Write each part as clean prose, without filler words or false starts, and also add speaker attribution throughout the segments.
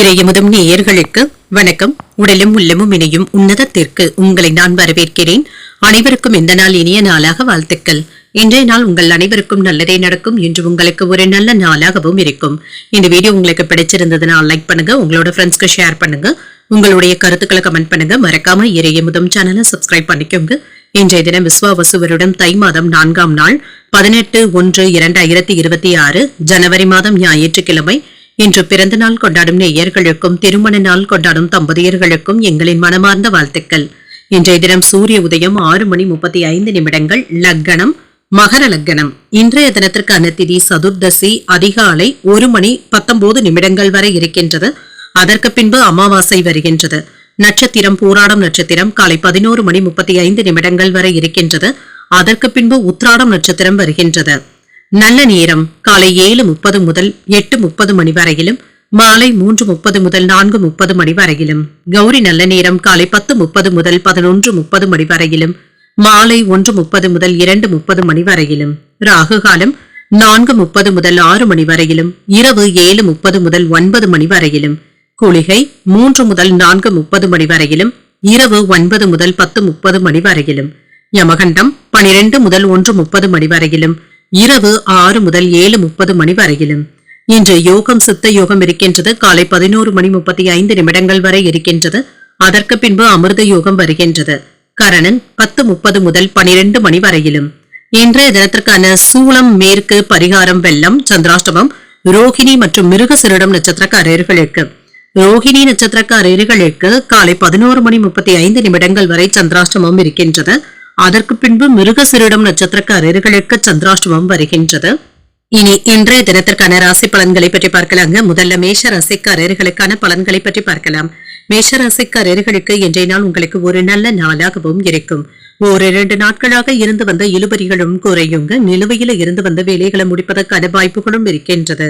Speaker 1: இறையமுதும் நேயர்களுக்கு வணக்கம். உடலும் உள்ளமும் இணையும் உன்னதத்திற்கு உங்களை நான் வரவேற்கிறேன். அனைவருக்கும் இந்த நாள் இனிய நாளாக வாழ்த்துக்கள். இன்றைய நாள் உங்கள் அனைவருக்கும் நல்லதே நடக்கும் என்று உங்களுக்கு ஒரு நல்ல நாளாகவும் இருக்கும். இந்த வீடியோ உங்களுக்கு பிடிச்சிருந்ததுனால் லைக் பண்ணுங்க, உங்களோட ஃப்ரெண்ட்ஸ்க்கு ஷேர் பண்ணுங்க, உங்களுடைய கருத்துக்களை கமெண்ட் பண்ணுங்க. மறக்காம இறையமுதும் சேனலை சப்ஸ்கிரைப் பண்ணிக்கோங்க. இன்றைய தினம் விஸ்வாவசு வருடம் தை மாதம் 4ஆம் நாள் 18/1/2026 ஜனவரி மாதம் ஞாயிற்றுக்கிழமை. இன்று பிறந்த நாள் கொண்டாடும் நேயர்களுக்கும் திருமண நாள் கொண்டாடும் தம்பதியர்களுக்கும் எங்களின் மனமார்ந்த வாழ்த்துக்கள். இன்றைய தினம் சூரிய உதயம் 6:35 லக்கணம் மகர லக்கணம். இன்றைய தினத்திற்கான திதி சதுர்தசி அதிகாலை 1:19 வரை இருக்கின்றது. அதற்கு பின்பு அமாவாசை வருகின்றது. நட்சத்திரம் பூராடம் நட்சத்திரம் காலை 11:35 வரை இருக்கின்றது. அதற்கு பின்பு உத்ராடம் நட்சத்திரம் வருகின்றது. நல்ல நேரம் காலை 7:30 முதல் 8:30 மணி வரையிலும், மாலை 3:30 முதல் 4:30 மணி வரையிலும். கௌரி நல்ல நேரம் காலை 10:30 முதல் 11:30 மணி வரையிலும், மாலை 1:30 முதல் 2:30 மணி வரையிலும். ராகு காலம் 4:30 முதல் 6 மணி வரையிலும், இரவு 7:30 முதல் 9 மணி வரையிலும். குளிகை 3 முதல் 4:30 மணி வரையிலும், இரவு 9 முதல் 10:30 மணி வரையிலும். யமகண்டம் 12 முதல் 1:30 மணி வரையிலும், இரவு 6 முதல் 7:30 மணி வரையிலும். இன்று யோகம் சித்த யோகம் இருக்கின்றது. காலை 11:35 வரை இருக்கின்றது. அதற்கு பின்பு அமிர்த யோகம் வருகின்றது. கரணன் 10:30 முதல் 12 மணி வரையிலும். இன்றைய தினத்திற்கான சூளம் மேற்கு பரிகாரம் வெள்ளம். சந்திராஷ்டமம் ரோஹிணி மற்றும் மிருகசிருடம் நட்சத்திரக்காரர்களுக்கு. ரோஹிணி நட்சத்திரக்காரர்களுக்கு காலை 11:35 வரை சந்திராஷ்டமம் இருக்கின்றது. அதற்கு பின்பு மிருகசிருடம் நட்சத்திரக்காரர்களுக்கு சந்திராஷ்டமம் வருகின்றது. இனி இன்றைய தினத்திற்கான ராசி பலன்களை பற்றி பார்க்கலாங்க. முதல்ல மேஷ ராசிக்காரர்களுக்கான பலன்களை பற்றி பார்க்கலாம். மேஷ ராசிக்காரர்களுக்கு இன்றைய நாள் உங்களுக்கு ஒரு நல்ல நாளாகவும் இருக்கும். ஒரு 2 நாட்களாக இருந்து வந்த இழுபறிகளும் குறையுங்க. நிலுவையில இருந்து வந்த வேலைகளை முடிப்பதற்கான வாய்ப்புகளும் இருக்கின்றது.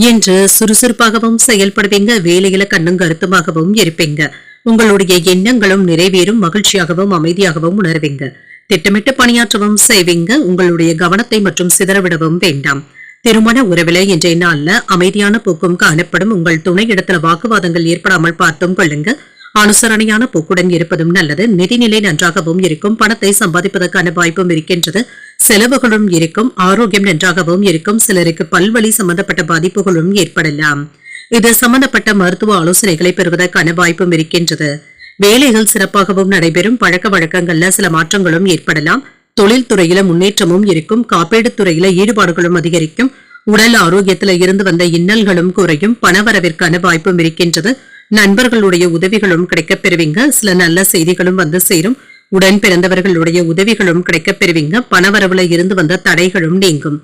Speaker 1: இன்று சுறுசுறுப்பாகவும் செயல்படுவீங்க. வேலையில கண்ணும் கருத்துமாகவும் இருப்பீங்க. உங்களுடைய எண்ணங்களும் நிறைவேறும். மகிழ்ச்சியாகவும் அமைதியாகவும் உணர்வீங்க. திட்டமிட்டு பணியாற்றவும் செய்வீங்க. உங்களுடைய கவனத்தை மற்றும் சிதறவிடவும் வேண்டாம். திருமண உறவில இன்றைய நாள்ல அமைதியான போக்கும் காணப்படும். உங்கள் துணை இடத்துல வாக்குவாதங்கள் ஏற்படாமல் பார்த்தும் கொள்ளுங்க. அனுசரணையான போக்குடன் இருப்பதும் நல்லது. நிதிநிலை நன்றாகவும் இருக்கும். பணத்தை சம்பாதிப்பதற்கான வாய்ப்பும் இருக்கின்றது. செலவுகளும் இருக்கும். ஆரோக்கியம் நன்றாகவும் இருக்கும். சிலருக்கு பல்வலி சம்பந்தப்பட்ட பாதிப்புகளும் ஏற்படலாம். இது சம்பந்தப்பட்ட மருத்துவ ஆலோசனைகளை பெறுவதற்கான வாய்ப்பும் இருக்கின்றது. வேலைகள் சிறப்பாகவும் நடைபெறும். பழக்க வழக்கங்கள்ல சில மாற்றங்களும் ஏற்படலாம். தொழில் துறையில முன்னேற்றமும் இருக்கும். காப்பீடு துறையில ஈடுபாடுகளும் அதிகரிக்கும். உடல் ஆரோக்கியத்துல இருந்து வந்த இன்னல்களும் குறையும். பணவரவிற்கான வாய்ப்பும் இருக்கின்றது. நண்பர்களுடைய உதவிகளும் கிடைக்கப் பெறுவீங்க. சில நல்ல செய்திகளும் வந்து சேரும். உடன் பிறந்தவர்களுடைய உதவிகளும் கிடைக்கப் பெறுவீங்க. பணவரவுல இருந்து வந்த தடைகளும் நீங்கும்.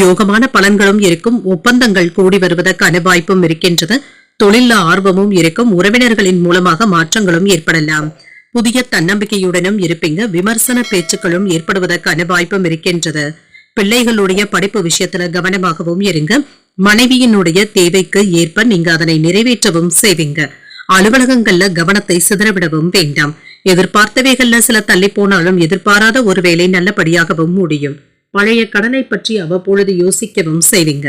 Speaker 1: யோகமான பலன்களும் இருக்கும். ஒப்பந்தங்கள் கூடி வருவதற்கான வாய்ப்பும் இருக்கின்றது. தொழில ஆர்வமும் இருக்கும். உறவினர்களின் மூலமாக மாற்றங்களும் ஏற்படலாம். புதிய தன்னம்பிக்கையுடனும் இருப்பீங்க. விமர்சன பேச்சுக்களும் ஏற்படுவதற்கான வாய்ப்பும் இருக்கின்றது. பிள்ளைகளுடைய படிப்பு விஷயத்துல கவனமாகவும் இருங்க. மனைவியினுடைய தேவைக்கு ஏற்ப நீங்க அதனை நிறைவேற்றவும் செய்வீங்க. அலுவலகங்கள்ல கவனத்தை சிதறவிடவும் வேண்டாம். எதிர்பார்த்தவைகள்ல சில தள்ளி போனாலும் எதிர்பாராத ஒரு வேலை நல்லபடியாகவும் முடியும். பழைய கடனை பற்றி அவ்வப்பொழுது யோசிக்கவும் செய்வீங்க.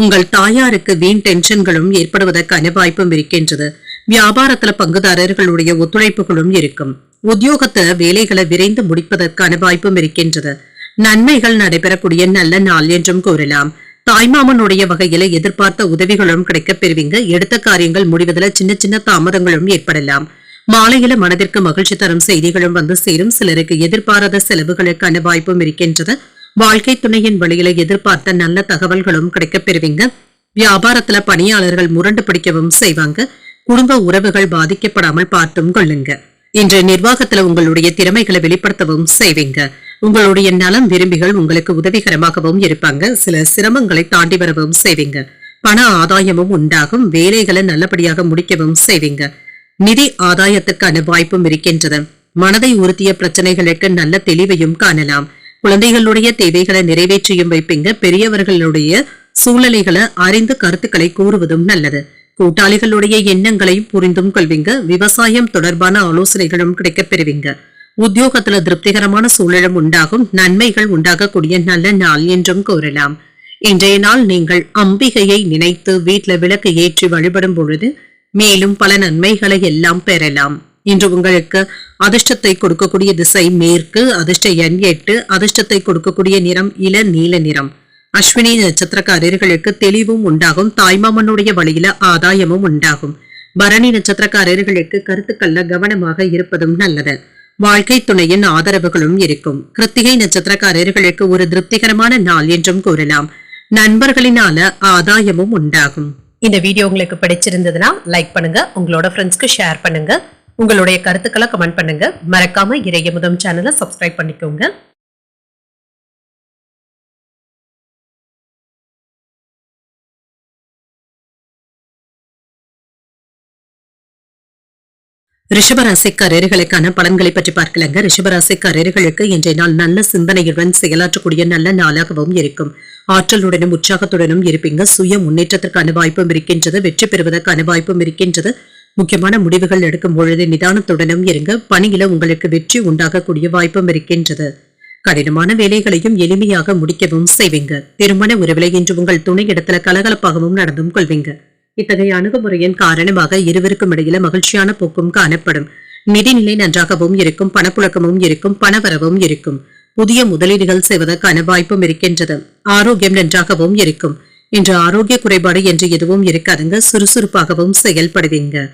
Speaker 1: உங்கள் தாயாருக்கு வீண் டென்ஷன்களும் ஏற்படுவதற்கான வாய்ப்பும் இருக்கின்றது. வியாபாரத்துல பங்குதாரர்களுடைய ஒத்துழைப்புகளும் இருக்கும். உத்தியோகத்துல வேலைகளை விரைந்து முடிப்பதற்கான வாய்ப்பும் இருக்கின்றது. நன்மைகள் நடைபெறக்கூடிய நல்ல நாள் என்றும் கூறலாம். தாய்மாமனுடைய வகையில எதிர்பார்த்த உதவிகளும் கிடைக்கப் பெறுவீங்க. எடுத்த காரியங்கள் முடிவதில் சின்ன சின்ன தாமதங்களும் ஏற்படலாம். மாலையில மனதிற்கு மகிழ்ச்சி தரும் செய்திகளும் வந்து சேரும். சிலருக்கு எதிர்பாராத செலவுகளுக்கான வாய்ப்பும் இருக்கின்றது. வாழ்க்கை துணையின் வழியில எதிர்பார்த்த நல்ல தகவல்களும் கிடைக்கப் பெறுவீங்க. வியாபாரத்துல பணியாளர்கள் முரண்டு பிடிக்கவும் செய்வாங்க. குடும்ப உறவுகள் பாதிக்கப்படாமல் பார்த்தும் கொள்ளுங்க. இன்று நிர்வாகத்துல உங்களுடைய திறமைகளை வெளிப்படுத்தவும் செய்வீங்க. உங்களுடைய நலம் விரும்பிகள் உங்களுக்கு உதவிகரமாகவும் இருப்பாங்க. சில சிரமங்களை தாண்டி வரவும் செய்வீங்க. பண ஆதாயமும் உண்டாகும். வேலைகளை நல்லபடியாக முடிக்கவும் செய்வீங்க. நிதி ஆதாயத்துக்கான வாய்ப்பும் இருக்கின்றது. மனதை உறுத்திய பிரச்சனைகளுக்கு நல்ல தெளிவையும் காணலாம். குழந்தைகளுடைய தேவைகளை நிறைவேற்றியும் வைப்பீங்க. பெரியவர்களுடைய சூழ்நிலைகளை அறிந்து கருத்துக்களை கூறுவதும் நல்லது. கூட்டாளிகளுடைய எண்ணங்களையும் புரிந்தும் கொள்வீங்க. விவசாயம் தொடர்பான ஆலோசனைகளும் கிடைக்கப் பெறுவீங்க. உத்தியோகத்துல திருப்திகரமான சூழலும் உண்டாகும். நன்மைகள் உண்டாகக்கூடிய நல்ல நாள் என்றும் கூறலாம். இன்றைய நாள் நீங்கள் அம்பிகையை நினைத்து வீட்டுல விளக்கு ஏற்றி வழிபடும் பொழுது மேலும் பல நன்மைகளை எல்லாம் பெறலாம். இன்று உங்களுக்கு அதிர்ஷ்டத்தை கொடுக்கக்கூடிய திசை மேற்கு, அதிர்ஷ்ட எண் 8, அதிர்ஷ்டத்தை கொடுக்கக்கூடிய நிறம் இள நீல நிறம். அஸ்வினி நட்சத்திரக்காரர்களுக்கு தெளிவும் உண்டாகும், தாய்மாமனுடைய வழியில ஆதாயமும் உண்டாகும். பரணி நட்சத்திரக்காரர்களுக்கு கருத்துக்கள்ல கவனமாக இருப்பதும் நல்லது. வாழ்க்கை துணையின் ஆதரவுகளும் இருக்கும். கிருத்திகை நட்சத்திரக்காரர்களுக்கு ஒரு திருப்திகரமான நாள் என்றும் கூறலாம். நண்பர்களினால ஆதாயமும் உண்டாகும். இந்த வீடியோ உங்களுக்கு பிடிச்சிருந்ததுன்னா லைக் பண்ணுங்க, உங்களோட ஃப்ரெண்ட்ஸ்க்கு ஷேர் பண்ணுங்க, உங்களுடைய கருத்துக்களை கமெண்ட் பண்ணுங்க. மறக்காம இறையமுதம் சேனலை சப்ஸ்கிரைப் பண்ணிக்கோங்க. ரிஷபராசிக்காரர்களுக்கான பலன்களை பற்றி பார்க்கலாங்க. ரிஷபராசிக்காரர்களுக்கு இன்றைய நாள் நல்ல சிந்தனையுடன் செயலாற்றக்கூடிய நல்ல நாளாகவும் இருக்கும். ஆற்றலுடனும் உற்சாகத்துடனும் இருப்பீங்க. சுய முன்னேற்றத்திற்கான வாய்ப்பும் இருக்கின்றது. வெற்றி பெறுவதற்கான வாய்ப்பும் இருக்கின்றது. முக்கியமான முடிவுகள் எடுக்கும் பொழுது நிதானத்துடனும் இருங்க. பணியில உங்களுக்கு வெற்றி உண்டாகக்கூடிய வாய்ப்பும் இருக்கின்றது. கடினமான வேலைகளையும் எளிமையாக முடிக்கவும் செய்வீங்க. திருமண உறவிலை இன்று உங்கள் துணை இடத்துல கலகலப்பாகவும் நடந்தும் கொள்வீங்க. இத்தகைய அணுகுமுறையின் காரணமாக இருவருக்கும் இடையில மகிழ்ச்சியான போக்கும் காணப்படும். நிதிநிலை நன்றாகவும் இருக்கும். பணப்புழக்கமும் இருக்கும். பணவரவும் இருக்கும். புதிய முதலீடுகள் செய்வதற்கான வாய்ப்பும் இருக்கின்றது. ஆரோக்கியம் நன்றாகவும் இருக்கும். இன்று ஆரோக்கிய குறைபாடு என்று எதுவும் இருக்காதுங்க. சுறுசுறுப்பாகவும் செயல்படுவீங்க.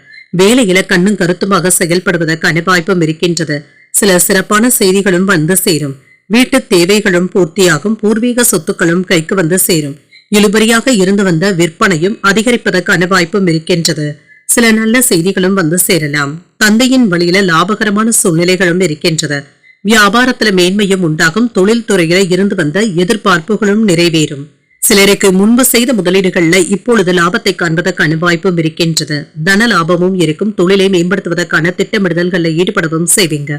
Speaker 1: வேலையில கண்ணும் கருத்துமாக செயல்படுவதற்கான வாய்ப்பும் இருக்கின்றது. சில சிறப்பான செய்திகளும் வந்து சேரும். வீட்டு தேவைகளும் பூர்த்தியாகும். பூர்வீக சொத்துக்களும் கைக்கு வந்து சேரும். இழுபறியாக இருந்து வந்த விற்பனையும் அதிகரிப்பதற்கான வாய்ப்பும் இருக்கின்றது. சில நல்ல செய்திகளும் வந்து சேரலாம். தந்தையின் வழியில லாபகரமான சூழ்நிலைகளும் இருக்கின்றது. வியாபாரத்துல மேன்மையும் உண்டாகும். தொழில் துறையில இருந்து வந்த எதிர்பார்ப்புகளும் நிறைவேறும். சிலருக்கு முன்பு செய்த முதலீடுகள்ல இப்பொழுது லாபத்தை காண்பதற்கான வாய்ப்பும் இருக்கின்றது. தன லாபமும் இருக்கும். தொழிலை மேம்படுத்துவதற்கான திட்டமிடுதல்களில் ஈடுபடவும் செய்வீங்க.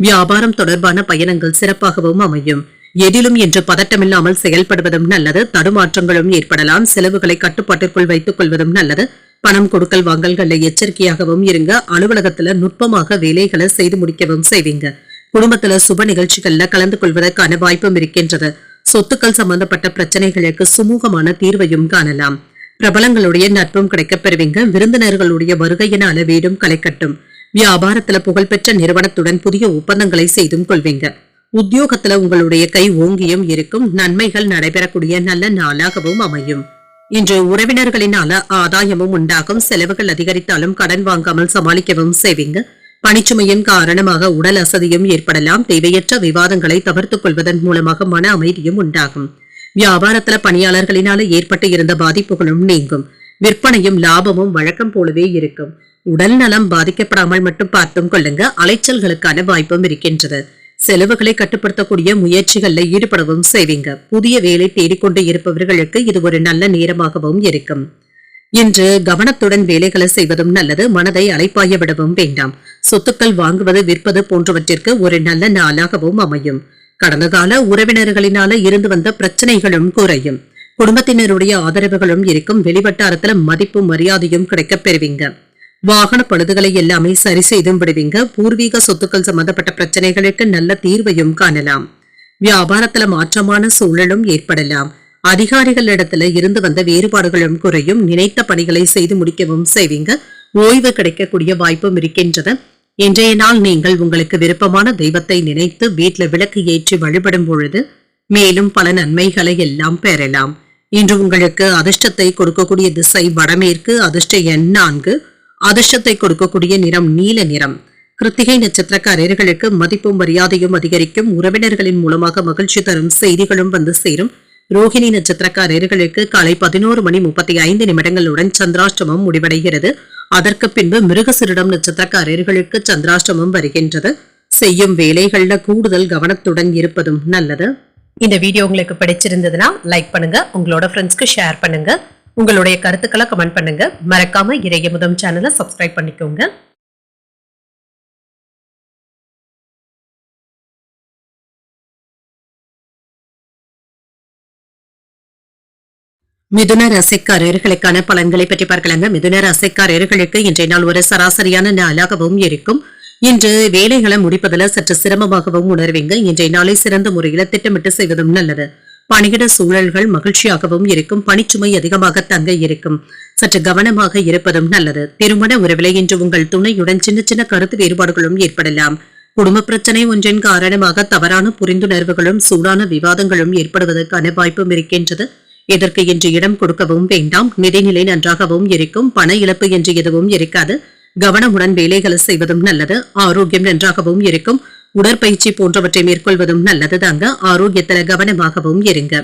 Speaker 1: வியாபாரம் தொடர்பான பயணங்கள் சிறப்பாகவும் அமையும். எதிலும் என்று பதட்டமில்லாமல் செயல்படுவதும் நல்லது. தடுமாற்றங்களும் ஏற்படலாம். செலவுகளை கட்டுப்பாட்டிற்குள் வைத்துக் கொள்வதும் நல்லது. பணம் கொடுக்கல் வாங்கல்களை எச்சரிக்கையாகவும் இருங்க. அலுவலகத்துல நுட்பமாக வேலைகளை செய்து முடிக்கவும் செய்வீங்க. குடும்பத்துல சுப நிகழ்ச்சிகள்ல கலந்து கொள்வதற்கான வாய்ப்பும் இருக்கின்றது. சொத்துக்கள் சம்பந்தப்பட்ட பிரச்சனைகளுக்கு சுமூகமான தீர்வையும் காணலாம். பிரபலங்களுடைய நட்பும் கிடைக்கப் பெறுவீங்க. விருந்தினர்களுடைய வருகையினால வீடும் களைக்கட்டும். வியாபாரத்துல புகழ்பெற்ற நிறுவனத்துடன் புதிய ஒப்பந்தங்களை செய்தும் கொள்வீங்க. உத்தியோகத்துல உங்களுடைய கை ஓங்கியும் இருக்கும். நன்மைகள் நடைபெறக்கூடிய நல்ல நாளாகவும் அமையும். இன்று உறவினர்களினால ஆதாயமும் உண்டாகும். செலவுகள் அதிகரித்தாலும் கடன் வாங்காமல் சமாளிக்கவும் செய்வீங்க. பணிச்சுமையின் காரணமாக உடல் அசதியும் ஏற்படலாம். தேவையற்ற விவாதங்களை தவிர்த்துக் கொள்வதன் மூலமாக மன அமைதியும் உண்டாகும். வியாபாரத்துல பணியாளர்களினால ஏற்பட்டு இருந்த பாதிப்புகளும் நீங்கும். விற்பனையும் லாபமும் வழக்கம் போலவே இருக்கும். உடல் நலம் பாதிக்கப்படாமல் மட்டும் பார்த்தும் கொள்ளுங்க. அலைச்சல்களுக்கான வாய்ப்பும் இருக்கின்றது. செலவுகளை கட்டுப்படுத்தக்கூடிய முயற்சிகள்ல ஈடுபடவும் செய்வீங்க. புதிய வேலை தேடிக்கொண்டு இருப்பவர்களுக்கு இது ஒரு நல்ல நேரமாகவும் இருக்கும். இன்று கவனத்துடன் வேலைகளை செய்வதும் நல்லது. மனதை அலைப்பாய விடவும் வேண்டாம். சொத்துக்கள் வாங்குவது விற்பது போன்றவற்றிற்கு ஒரு நல்ல நாளாகவும் அமையும். கடந்த கால உறவினர்களினால இருந்து வந்த பிரச்சனைகளும் குறையும். குடும்பத்தினருடைய ஆதரவுகளும் இருக்கும். வெளிவட்டாரத்துல மதிப்பும் மரியாதையும் கிடைக்கப் பெறுவீங்க. வாகன பழுதுகளை எல்லாமே சரி செய்தும் விடுவீங்க. பூர்வீக சொத்துக்கள் சம்பந்தப்பட்ட பிரச்சனைகளுக்கு நல்ல தீர்வையும் காணலாம். வியாபாரத்துல மாற்றமான சூழலும் ஏற்படலாம். அதிகாரிகளிடத்துல இருந்து வந்த வேறுபாடுகளும் குறையும். நினைத்த பணிகளை செய்து முடிக்கவும் செய்வீங்க. ஓய்வு கிடைக்கக்கூடிய வாய்ப்பும் இருக்கின்றது. இன்றைய நாள் நீங்கள் உங்களுக்கு விருப்பமான தெய்வத்தை நினைத்து வீட்டுல விளக்கு ஏற்றி வழிபடும் பொழுது மேலும் பல நன்மைகளை எல்லாம் பெறலாம். இன்று உங்களுக்கு அதிர்ஷ்டத்தை கொடுக்கக்கூடிய திசை வடமேற்கு, அதிர்ஷ்ட எண் 4, அதிர்ஷ்டத்தை கொடுக்கக்கூடிய நிறம் நீல நிறம். கிருத்திகை நட்சத்திரக்காரர்களுக்கு மதிப்பும் மரியாதையும் அதிகரிக்கும். உறவினர்களின் மூலமாக மகிழ்ச்சி தரும் செய்திகளும் வந்து சேரும். ரோஹிணி நட்சத்திரக்காரர்களுக்கு காலை 11:35 சந்திராஷ்டமம் முடிவடைகிறது. அதற்கு பின்பு மிருகசிரிடம் நட்சத்திரக்காரர்களுக்கு சந்திராஷ்டமம் வருகின்றது. செய்யும் வேலைகள்ல கூடுதல் கவனத்துடன் இருப்பதும் நல்லது. இந்த வீடியோ உங்களுக்கு பிடிச்சிருந்ததுன்னா லைக் பண்ணுங்க, உங்களோட ஃப்ரெண்ட்ஸ்க்கு ஷேர் பண்ணுங்க, உங்களுடைய கருத்துக்களை கமெண்ட் பண்ணுங்க. மறக்காம இறையமுதம் சேனலை சப்ஸ்கிரைப் பண்ணிக்கோங்க. மிதுன ராசிக்காரர்களுக்கான பலன்களை பற்றி பார்க்கலாங்க. மிதுன ராசிக்காரர்களுக்கு இன்றைய நாள் ஒரு சராசரியான நாளாகவும் இருக்கும். இன்று வேலைகளை முடிப்பதில் சற்று சிரமமாகவும் உணர்வீங்க. இன்றைய நாளை சிறந்த முறையில் திட்டமிட்டு செய்வதும் நல்லது. பணியிட சூழல்கள் மகிழ்ச்சியாகவும் இருக்கும். பணிச்சுமை அதிகமாக தங்க இருக்கும். சற்று கவனமாக இருப்பதும் நல்லது. திருமண உறவிலே இன்று உங்கள் துணையுடன் சின்ன சின்ன கருத்து வேறுபாடுகளும் ஏற்படலாம். குடும்ப பிரச்சனை ஒன்றின் காரணமாக தவறான புரிந்துணர்வுகளும் சூடான விவாதங்களும் ஏற்படுவதற்கான வாய்ப்பும் இருக்கின்றது. இதற்கு இன்று இடம் கொடுக்கவும் வேண்டாம். நிதிநிலை நன்றாகவும் இருக்கும். பண இழப்பு என்று எதுவும் இருக்காது. கவனமுடன் வேலைகளை செய்வதும் நல்லது. ஆரோக்கியம் நன்றாகவும் இருக்கும். உடற்பயிற்சி போன்றவற்றை மேற்கொள்வதும் நல்லது தாங்க. ஆரோக்கியத்துல கவனமாகவும் இருங்க.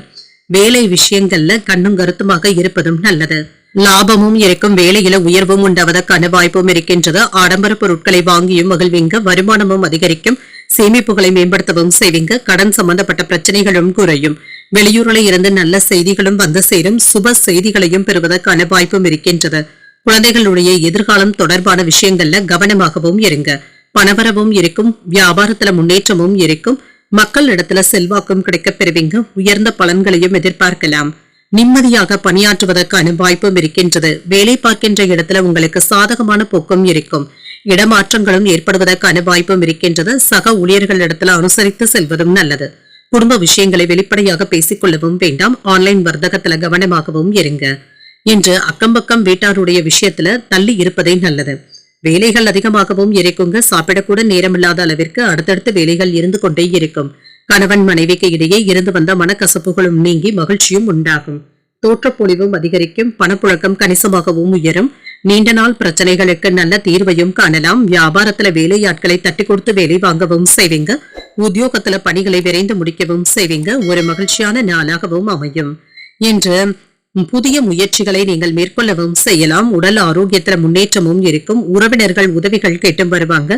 Speaker 1: வேலை விஷயங்கள்ல கண்ணும் கருத்துமாக இருப்பதும் நல்லது. லாபமும் இருக்கும். வேலையில உயர்வும் உண்டாவதற்கான வாய்ப்பும் இருக்கின்றது. ஆடம்பர பொருட்களை வாங்கியும் மகிழ்வீங்க. வருமானமும் அதிகரிக்கும். சேமிப்புகளை மேம்படுத்தவும் செய்வீங்க. கடன் சம்பந்தப்பட்ட பிரச்சனைகளும் குறையும். வெளியூரில் இருந்து நல்ல செய்திகளும் வந்து சேரும். சுப செய்திகளையும் பெறுவதற்கான வாய்ப்பும் இருக்கின்றது. குழந்தைகளுடைய எதிர்காலம் தொடர்பான விஷயங்கள்ல கவனமாகவும் இருங்க. பணவரவும் இருக்கும். வியாபாரத்துல முன்னேற்றமும் இருக்கும். மக்கள் இடத்துல செல்வாக்கும் கிடைக்கப் பெறுவீங்க. உயர்ந்த பலன்களையும் எதிர்பார்க்கலாம். நிம்மதியாக பணியாற்றுவதற்கான வாய்ப்பும் இருக்கின்றது. வேலை பார்க்கின்ற இடத்துல உங்களுக்கு சாதகமான போக்கும் இருக்கும். இடமாற்றங்களும் ஏற்படுவதற்கான வாய்ப்பும் இருக்கின்றது. சக ஊழியர்களிடத்துல அனுசரித்து செல்வதும் நல்லது. குடும்ப விஷயங்களை வெளிப்படையாக பேசிக் கொள்ளவும் வேண்டாம். ஆன்லைன் வர்த்தகத்துல கவனமாகவும் இருங்க. இன்று அக்கம்பக்கம் வீட்டாருடைய விஷயத்துல தள்ளி இருப்பதே நல்லது. வேலைகள் அதிகமாகவும் இருக்குங்க. சாப்பிடக்கூட நேரமில்லாத அளவிற்கு அடுத்தடுத்த வேலைகள் இருந்து கொண்டே இருக்கும். கணவன் மனைவிக்கு இடையே இருந்து வந்த மனக்கசப்புகளும் நீங்கி மகிழ்ச்சியும் உண்டாகும். தோற்றப்பொழிவும் அதிகரிக்கும். பணப்புழக்கம் கணிசமாகவும் உயரும். நீண்ட நாள் பிரச்சனைகளுக்கு நல்ல தீர்வையும் காணலாம். வியாபாரத்துல வேலையாட்களை தட்டி கொடுத்து வேலை வாங்கவும் செய்வீங்க. உத்தியோகத்துல பணிகளை விரைந்து முடிக்கவும் செய்வீங்க. ஒரு மகிழ்ச்சியான நாளாகவும் அமையும். இன்று புதிய முயற்சிகளை நீங்கள் மேற்கொள்ளவும் செய்யலாம். உடல் ஆரோக்கியத்துல முன்னேற்றமும் இருக்கும். உறவினர்கள் உதவிகள் கேட்டும் வருவாங்க.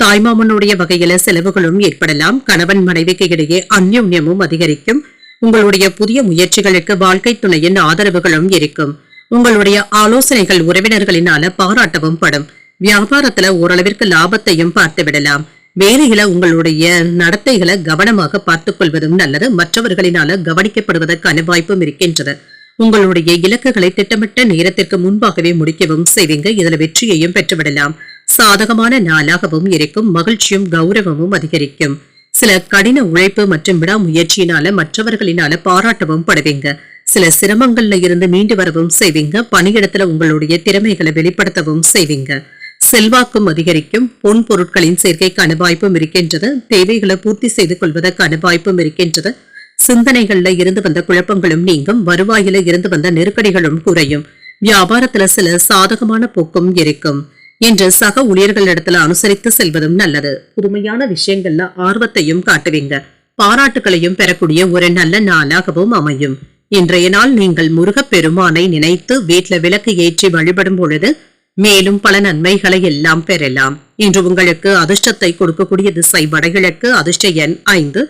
Speaker 1: தாய்மாமனுடைய வகையில செலவுகளும் ஏற்படலாம். கணவன் மனைவிக்கு இடையே அந்யோன்யமும் அதிகரிக்கும். உங்களுடைய புதிய முயற்சிகளுக்கு வாழ்க்கை துணையின் ஆதரவுகளும் இருக்கும். உங்களுடைய ஆலோசனைகள் உறவினர்களினால பாராட்டவும் படும். வியாபாரத்துல ஓரளவிற்கு லாபத்தையும் பார்த்து விடலாம். வேலையில உங்களுடைய நடத்தைகளை கவனமாக பார்த்துக் கொள்வதும் நல்லது. மற்றவர்களினால கவனிக்கப்படுவதற்கான வாய்ப்பும் இருக்கின்றது. உங்களுடைய இலக்குகளை திட்டமிட்ட நேரத்திற்கு முன்பாகவே முடிக்கவும் செய்வீங்க. இதுல வெற்றியையும் பெற்றுவிடலாம். சாதகமான நாளாகவும் இருக்கும். மகிழ்ச்சியும் கௌரவமும் அதிகரிக்கும். சில கடின உழைப்பு மற்றும் விடாமுயற்சியினால மற்றவர்களினால பாராட்டவும் படுவீங்க. சில சிரமங்கள்ல இருந்து மீண்டு வரவும் செய்வீங்க. பணியிடத்துல உங்களுடைய திறமைகளை வெளிப்படுத்தவும் செய்வீங்க. செல்வாக்கும் அதிகரிக்கும். பொன் பொருட்களின் சேர்க்கைக்கான வாய்ப்பும் இருக்கின்றது. தேவைகளை பூர்த்தி செய்து கொள்வதற்கான வாய்ப்பும் இருக்கின்றது. சிந்தனைகள்ல இருந்து வந்த குழப்பங்களும் நீங்கும். வருவாயில இருந்து வந்த நெருக்கடிகளும் குறையும். வியாபாரத்துல சில சாதகமான போக்கும் இருக்கும். என்று சக ஊழியர்களிடத்துல அனுசரித்து செல்வதும் நல்லது. புதுமையான விஷயங்கள்ல ஆர்வத்தையும் காட்டுவீங்க. பாராட்டுகளையும் பெறக்கூடிய ஒரு நல்ல நாளாகவும் அமையும். இன்றைய நாள் நீங்கள் முருகப்பெருமானை நினைத்து வீட்டுல விளக்கு ஏற்றி வழிபடும் பொழுது மேலும் பல நன்மைகளை எல்லாம் பெறலாம். இன்று உங்களுக்கு அதிர்ஷ்டத்தை கொடுக்கக்கூடிய திசை வடகிழக்கு. அதிர்ஷ்ட எண் 5.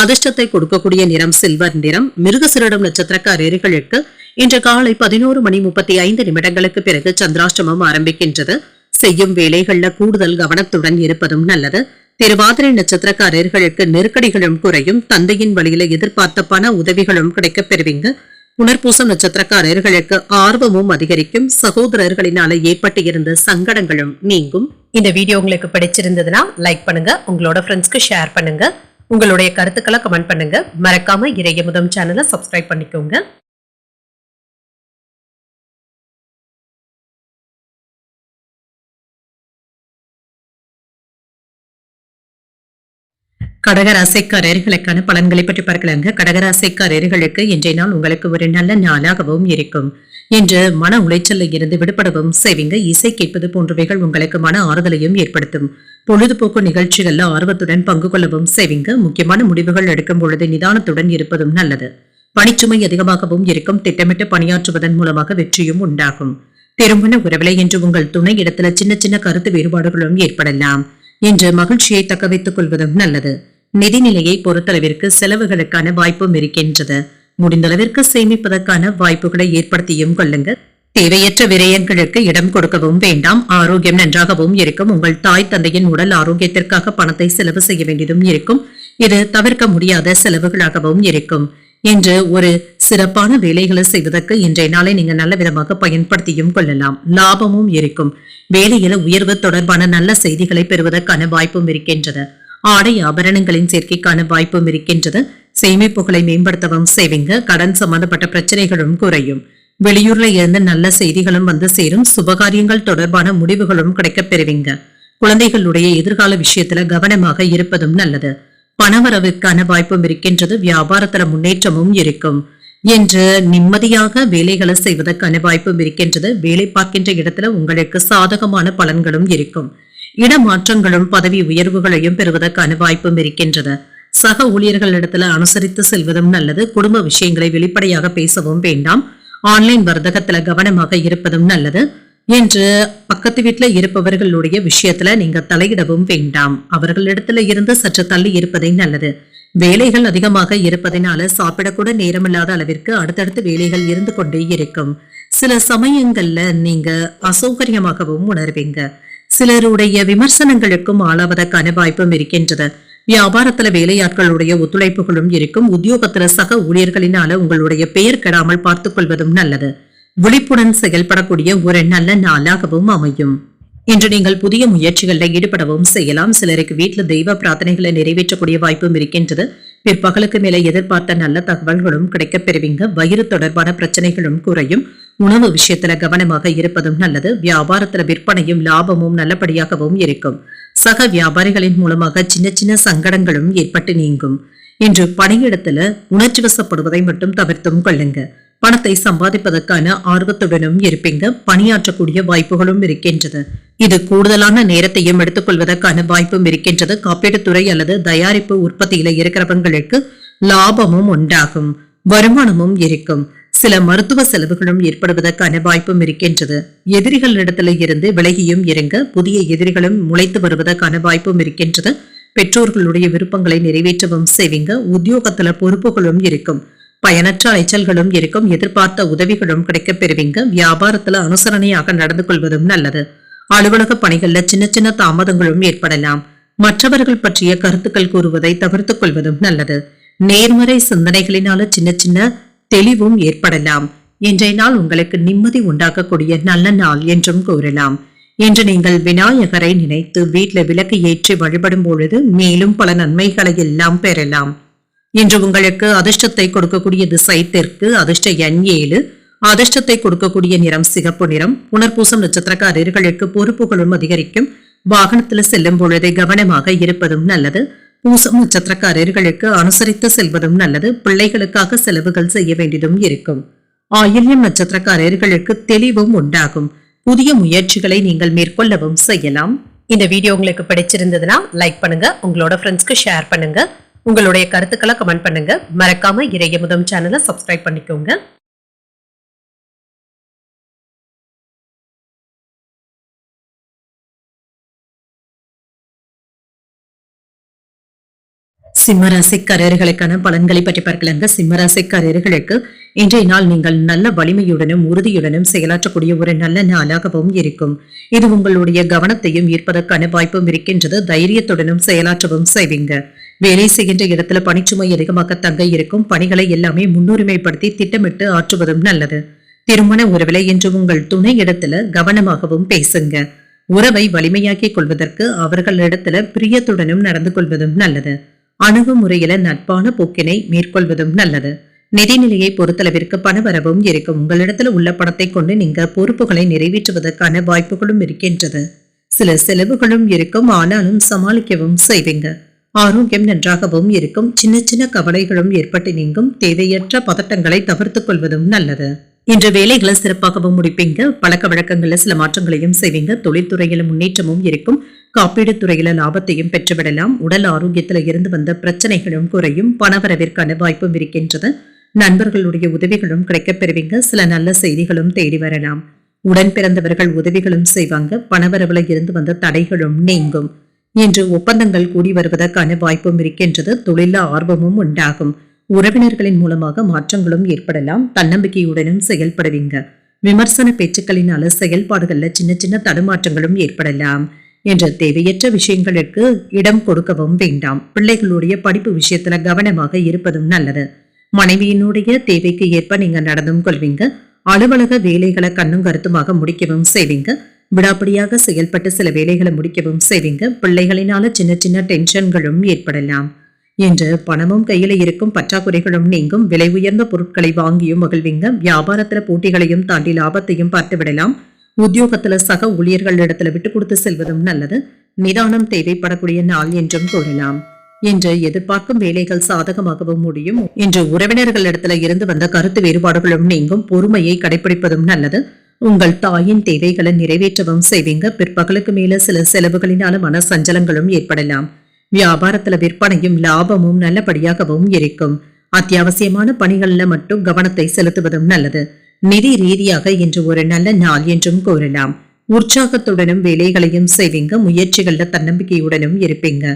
Speaker 1: அதிர்ஷ்டத்தை கொடுக்கக்கூடிய நிறம் சில்வர் நிறம். மிருகசீரிடம் நட்சத்திரக்காரர்களுக்கு இன்று காலை 11:35 பிறகு சந்திராஷ்டமம் ஆரம்பிக்கின்றது. செய்யும் வேலைகள்ல கூடுதல் கவனத்துடன் இருப்பதும் நல்லது. திருவாதிரை நட்சத்திரக்காரர்களுக்கு நெருக்கடிகளும் குறையும். தந்தையின் வழியில எதிர்பார்த்த பண உதவிகளும் கிடைக்கப் பெறுவீங்க. புனர்பூசம் நட்சத்திரக்காரர்களுக்கு ஆர்வமும் அதிகரிக்கும். சகோதரர்களினால ஏற்பட்டு இருந்த சங்கடங்களும் நீங்கும். இந்த வீடியோ உங்களுக்கு பிடிச்சிருந்ததுன்னா லைக் பண்ணுங்க. உங்களோட ஃப்ரெண்ட்ஸ்க்கு ஷேர் பண்ணுங்க. உங்களுடைய கருத்துக்களை கமெண்ட் பண்ணுங்க. மறக்காம இறையமுதம் சேனலை சப்ஸ்கிரைப் பண்ணிக்கோங்க. கடகராசிக்காரர்களுக்கான பலன்களை பற்றி பார்க்கலாங்க. கடகராசிக்காரர்களுக்கு இன்றைய நாள் உங்களுக்கு ஒரு நல்ல நாளாகவும் இருக்கும். இன்று மன உளைச்சல்ல இருந்து விடுபடவும் செய்வீங்க. இசை கேட்பது போன்றவைகள் உங்களுக்கு மன ஆறுதலையும் ஏற்படுத்தும். பொழுதுபோக்கு நிகழ்ச்சிகள்ல ஆர்வத்துடன் பங்கு கொள்ளவும் செய்வீங்க. முக்கியமான முடிவுகள் எடுக்கும் பொழுது நிதானத்துடன் இருப்பதும் நல்லது. பணிச்சுமை அதிகமாகவும் இருக்கும். திட்டமிட்டு பணியாற்றுவதன் மூலமாக வெற்றியும் உண்டாகும். திருமண உறவிலை இன்று உங்கள் துணை இடத்துல சின்ன சின்ன கருத்து வேறுபாடுகளும் ஏற்படலாம். இன்று மகிழ்ச்சியை தக்க வைத்துக் கொள்வதும் நல்லது. நிதிநிலையை பொறுத்தளவிற்கு செலவுகளுக்கான வாய்ப்பும் இருக்கின்றது. முடிந்தளவிற்கு சேமிப்பதற்கான வாய்ப்புகளை ஏற்படுத்தியும் கொள்ளுங்க. தேவையற்ற விரயங்களுக்கு இடம் கொடுக்கவும் வேண்டாம். ஆரோக்கியம் நன்றாகவும் இருக்கும். உங்கள் தாய் தந்தையின் உடல் ஆரோக்கியத்திற்காக பணத்தை செலவு செய்ய வேண்டியதும் இருக்கும். இது தவிர்க்க முடியாத செலவுகளாகவும் இருக்கும். இன்று ஒரு சிறப்பான வேலைகளை செய்வதற்கு இன்றைய நாளை நீங்க நல்ல விதமாக பயன்படுத்தியும் கொள்ளலாம். லாபமும் இருக்கும். வேலையில உயர்வு தொடர்பான நல்ல செய்திகளை பெறுவதற்கான வாய்ப்பும் இருக்கின்றது. ஆடை ஆபரணங்களின் சேர்க்கைக்கான வாய்ப்பும் இருக்கின்றது. சேமிப்புகளை மேம்படுத்தவும் செய்வீங்க. கடன் சம்பந்தப்பட்ட பிரச்சனைகளும் குறையும். வெளியூர்ல இருந்து நல்ல செய்திகளும் வந்து சேரும். சுபகாரியங்கள் தொடர்பான முடிவுகளும் கிடைக்கப் பெறுவீங்க. குழந்தைகளுடைய எதிர்கால விஷயத்துல கவனமாக இருப்பதும் நல்லது. பணவரவுக்கான வாய்ப்பும் இருக்கின்றது. வியாபாரத்துல முன்னேற்றமும் இருக்கும். என்று நிம்மதியாக வேலைகளை செய்வதற்கான வாய்ப்பும் இருக்கின்றது. வேலை பார்க்கின்ற இடத்துல உங்களுக்கு சாதகமான பலன்களும் இருக்கும். இடமாற்றங்களும் பதவி உயர்வுகளையும் பெறுவதற்கான வாய்ப்பும் இருக்கின்றது. சக ஊழியர்களிடத்துல அனுசரித்து செல்வதும் நல்லது. குடும்ப விஷயங்களை வெளிப்படையாக பேசவும் வேண்டாம். ஆன்லைன் வர்த்தகத்துல கவனமாக இருப்பதும் நல்லது. என்று பக்கத்து வீட்டுல இருப்பவர்களுடைய விஷயத்துல நீங்க தலையிடவும் வேண்டாம். அவர்களிடத்துல இருந்து சற்று தள்ளி இருப்பதே நல்லது. வேலைகள் அதிகமாக இருப்பதனால சாப்பிடக்கூட நேரமில்லாத அளவிற்கு அடுத்தடுத்து வேலைகள் இருந்து கொண்டே இருக்கும். சில சமயங்கள்ல நீங்க அசௌகரியமாகவும் உணர்வீங்க. சிலருடைய விமர்சனங்களுக்கும் ஆளாவதற்கான வாய்ப்பும் இருக்கின்றது. வியாபாரத்துல வேலையாட்களுடைய ஒத்துழைப்புகளும் இருக்கும். உத்தியோகத்துல சக ஊழியர்களினால உங்களுடைய பெயர் கெடாமல் பார்த்துக் கொள்வதும் நல்லது. விழிப்புடன் செயல்படக்கூடிய ஒரு நல்ல நாளாகவும் அமையும். இன்று நீங்கள் புதிய முயற்சிகளில் ஈடுபடவும் செய்யலாம். சிலருக்கு வீட்டுல தெய்வ பிரார்த்தனைகளை நிறைவேற்றக்கூடிய வாய்ப்பும் இருக்கின்றது. பிற்பகலுக்கு மேல எதிர்பார்த்த நல்ல தகவல்களும் கிடைக்கப் பெறுவீங்க. வயிறு தொடர்பான பிரச்சனைகளும் குறையும். உணவு விஷயத்துல கவனமாக இருப்பதும் நல்லது. வியாபாரத்துல விற்பனையும் லாபமும் நல்லபடியாகவும் இருக்கும். சக வியாபாரிகளின் மூலமாக சின்ன சின்ன சங்கடங்களும் ஏற்பட்டு நீங்கும். இன்று பணியிடத்துல உணர்ச்சி வசப்படுவதை மட்டும் தவிர்த்தும் கொள்ளுங்க. பணத்தை சம்பாதிப்பதற்கான ஆர்வத்துடனும் இருப்பீங்க. பணியாற்றக்கூடிய வாய்ப்புகளும் இருக்கின்றது. இது கூடுதலான நேரத்தையும் எடுத்துக் கொள்வதற்கான வாய்ப்பும் இருக்கின்றது. காப்பீட்டுத்துறை அல்லது தயாரிப்பு உற்பத்தியில இருக்கிறவங்களுக்கு லாபமும் உண்டாகும். வருமானமும் இருக்கும். சில மருத்துவ செலவுகளும் ஏற்படுவதற்கான வாய்ப்பும் இருக்கின்றது. எதிரிகளிடத்துல இருந்து விலகியும் இருங்க. புதிய எதிரிகளும் முளைத்து வருவதற்கான வாய்ப்பும் இருக்கின்றது. பெற்றோர்களுடைய விருப்பங்களை நிறைவேற்றவும் செய்வீங்க. உத்தியோகத்துல பொறுப்புகளும் இருக்கும். பயனற்ற அலைச்சல்களும் இருக்கும். எதிர்பார்த்த உதவிகளும் கிடைக்கப் பெறுவீங்க. வியாபாரத்துல அனுசரணையாக நடந்து கொள்வதும் நல்லது. அலுவலக பணிகள்ல சின்ன சின்ன தாமதங்களும் ஏற்படலாம். மற்றவர்கள் பற்றிய கருத்துக்கள் கூறுவதை தவிர்த்துக் கொள்வதும் நல்லது. நேர்மறை சிந்தனைகளினால சின்ன சின்ன தெளிவும் ஏற்படலாம். இன்றைய நாள் உங்களுக்கு நிம்மதி உண்டாக்கக்கூடிய நல்ல நாள் என்றும் கூறலாம். இன்று நீங்கள் விநாயகரை நினைத்து வீட்டுல விளக்கு ஏற்றி வழிபடும் பொழுது மேலும் பல நன்மைகளை எல்லாம் பெறலாம். இன்று உங்களுக்கு அதிர்ஷ்டத்தை கொடுக்கக்கூடிய திசை தெற்கு. அதிர்ஷ்ட எண் 7. அதிர்ஷ்டத்தை கொடுக்கக்கூடிய நிறம் சிகப்பு நிறம். புனர்பூசம் நட்சத்திரக்காரர்களுக்கு பொறுப்புகளும் அதிகரிக்கும். வாகனத்துல செல்லும் பொழுதே கவனமாக இருப்பதும் நல்லது. பூசம் நட்சத்திரக்காரர்களுக்கு அனுசரித்து செல்வதும் நல்லது. பிள்ளைகளுக்காக செலவுகள் செய்ய வேண்டியதும் இருக்கும். ஆயில்யம் நட்சத்திரக்காரர்களுக்கு தெளிவும் உண்டாகும். புதிய முயற்சிகளை நீங்கள் மேற்கொள்ளவும் செய்யலாம். இந்த வீடியோ உங்களுக்கு பிடிச்சிருந்ததுன்னா லைக் பண்ணுங்க. உங்களோட ஃப்ரெண்ட்ஸ்க்கு ஷேர் பண்ணுங்க. உங்களுடைய கருத்துக்களை கமெண்ட் பண்ணுங்க. மறக்காம இறையமுதம் சேனலை சப்ஸ்கிரைப் பண்ணிக்கோங்க. சிம்மராசிக்காரர்களுக்கான பலன்களை பற்றி பார்க்கலாங்க. சிம்மராசிக்காரர்களுக்கு இன்றைய நாள் நீங்கள் நல்ல வலிமையுடனும் உறுதியுடனும் செயலாற்றக்கூடிய ஒரு நல்ல நாளாகவும் இருக்கும். இது உங்களுடைய கவனத்தையும் ஈர்ப்பதற்கான வாய்ப்பும் இருக்கின்றது. தைரியத்துடனும் செயலாற்றவும் செய்வீங்க. வேலை செய்கின்ற இடத்துல பணிச்சுமை அதிகமாக தங்க இருக்கும். பணிகளை எல்லாமே முன்னுரிமைப்படுத்தி திட்டமிட்டு ஆற்றுவதும் நல்லது. திருமண உறவிலை என்று உங்கள் துணை இடத்துல கவனமாகவும் பேசுங்க. உறவை வலிமையாக்கிக் கொள்வதற்கு அவர்களிடத்துல பிரியத்துடனும் நடந்து கொள்வதும் நல்லது. அணுகுமுறையில நட்பான போக்கினை மேற்கொள்வதும் நல்லது. நிதிநிலையை பொறுத்தளவிற்கு பணவரவும் இருக்கும். உங்களிடத்துல உள்ள பணத்தை கொண்டு நீங்க பொறுப்புகளை நிறைவேற்றுவதற்கான வாய்ப்புகளும் இருக்கின்றது. சில செலவுகளும் இருக்கும். ஆனாலும் சமாளிக்கவும் செய்வீங்க. ஆரோக்கியம் நன்றாகவும் இருக்கும். சின்ன சின்ன கவலைகளும் ஏற்பட்டு நீங்கும். தேவையற்ற பதட்டங்களை தவிர்த்துக் கொள்வதும் நல்லது. இன்று வேலைகளை சிறப்பாகவும் முடிப்பீங்க. பழக்க வழக்கங்கள்ல சில மாற்றங்களையும் செய்வீங்க. தொழில்துறையில முன்னேற்றமும் இருக்கும். காப்பீடு துறையில லாபத்தையும் பெற்றுவிடலாம். உடல் ஆரோக்கியத்துல இருந்து வந்த பிரச்சனைகளும் குறையும். பணவரவிற்கான வாய்ப்பும் இருக்கின்றது. நண்பர்களுடைய உதவிகளும் கிடைக்கப் பெறுவீங்க. சில நல்ல செய்திகளும் தேடி வரலாம். உடன் பிறந்தவர்கள் உதவிகளும் செய்வாங்க. பணவரவுல இருந்து வந்த தடைகளும் நீங்கும். இன்று ஒப்பந்தங்கள் கூடி வருவதற்கான வாய்ப்பும் இருக்கின்றது. தொழில ஆர்வமும் உண்டாகும். உறவினர்களின் மூலமாக மாற்றங்களும் ஏற்படலாம். தன்னம்பிக்கையுடனும் செயல்படுவீங்க. விமர்சன பேச்சுக்களினால செயல்பாடுகள்ல சின்ன சின்ன தடுமாற்றங்களும் ஏற்படலாம். என்ற தேவையற்ற விஷயங்களுக்கு இடம் கொடுக்கவும் வேண்டாம். பிள்ளைகளுடைய படிப்பு விஷயத்துல கவனமாக இருப்பதும் நல்லது. மனைவியினுடைய தேவைக்கு ஏற்ப நீங்க நடந்தும் கொள்வீங்க. அலுவலக வேலைகளை கண்ணும் கருத்துமாக முடிக்கவும் செய்வீங்க. விடாப்படியாக செயல்பட்டு சில வேலைகளை முடிக்கவும் செய்வீங்க. பிள்ளைகளினால சின்ன சின்ன டென்ஷன்களும் ஏற்படலாம். என்று பணமும் கையில இருக்கும், பற்றாக்குறைகளும் நீங்கும், விலை உயர்ந்த பொருட்களை வாங்கியும் மகிழ்வீங்க. வியாபாரத்துல போட்டிகளையும் தாண்டி லாபத்தையும் பார்த்து விடலாம். உத்தியோகத்துல சக ஊழியர்கள் இடத்துல விட்டு கொடுத்து செல்வதும் நல்லது. நிதானம் தேவைப்படக்கூடிய நாள் என்றும் கூறலாம். இன்று எதிர்பார்க்கும் வேலைகள் சாதகமாகவும் முடியும். இன்று உறவினர்கள் இடத்துல இருந்து வந்த கருத்து வேறுபாடுகளும் நீங்கும். பொறுமையை கடைபிடிப்பதும் நல்லது. உங்கள் தாயின் தேவைகளை நிறைவேற்றவும் செய்வீங்க. பிற்பகலுக்கு மேல சில செலவுகளினால மன சஞ்சலங்களும் ஏற்படலாம். வியாபாரத்துல விற்பனையும் லாபமும் நல்லபடியாகவும் இருக்கும். அத்தியாவசியமான பணிகள்ல மட்டும் கவனத்தை செலுத்துவதும் நல்லது. நிதி ரீதியாக இன்று ஒரு நல்ல நாள் என்றும் கூறலாம். உற்சாகத்துடனும் வேலைகளையும் செய்வீங்க. முயற்சிகள்ல தன்னம்பிக்கையுடனும் இருப்பீங்க.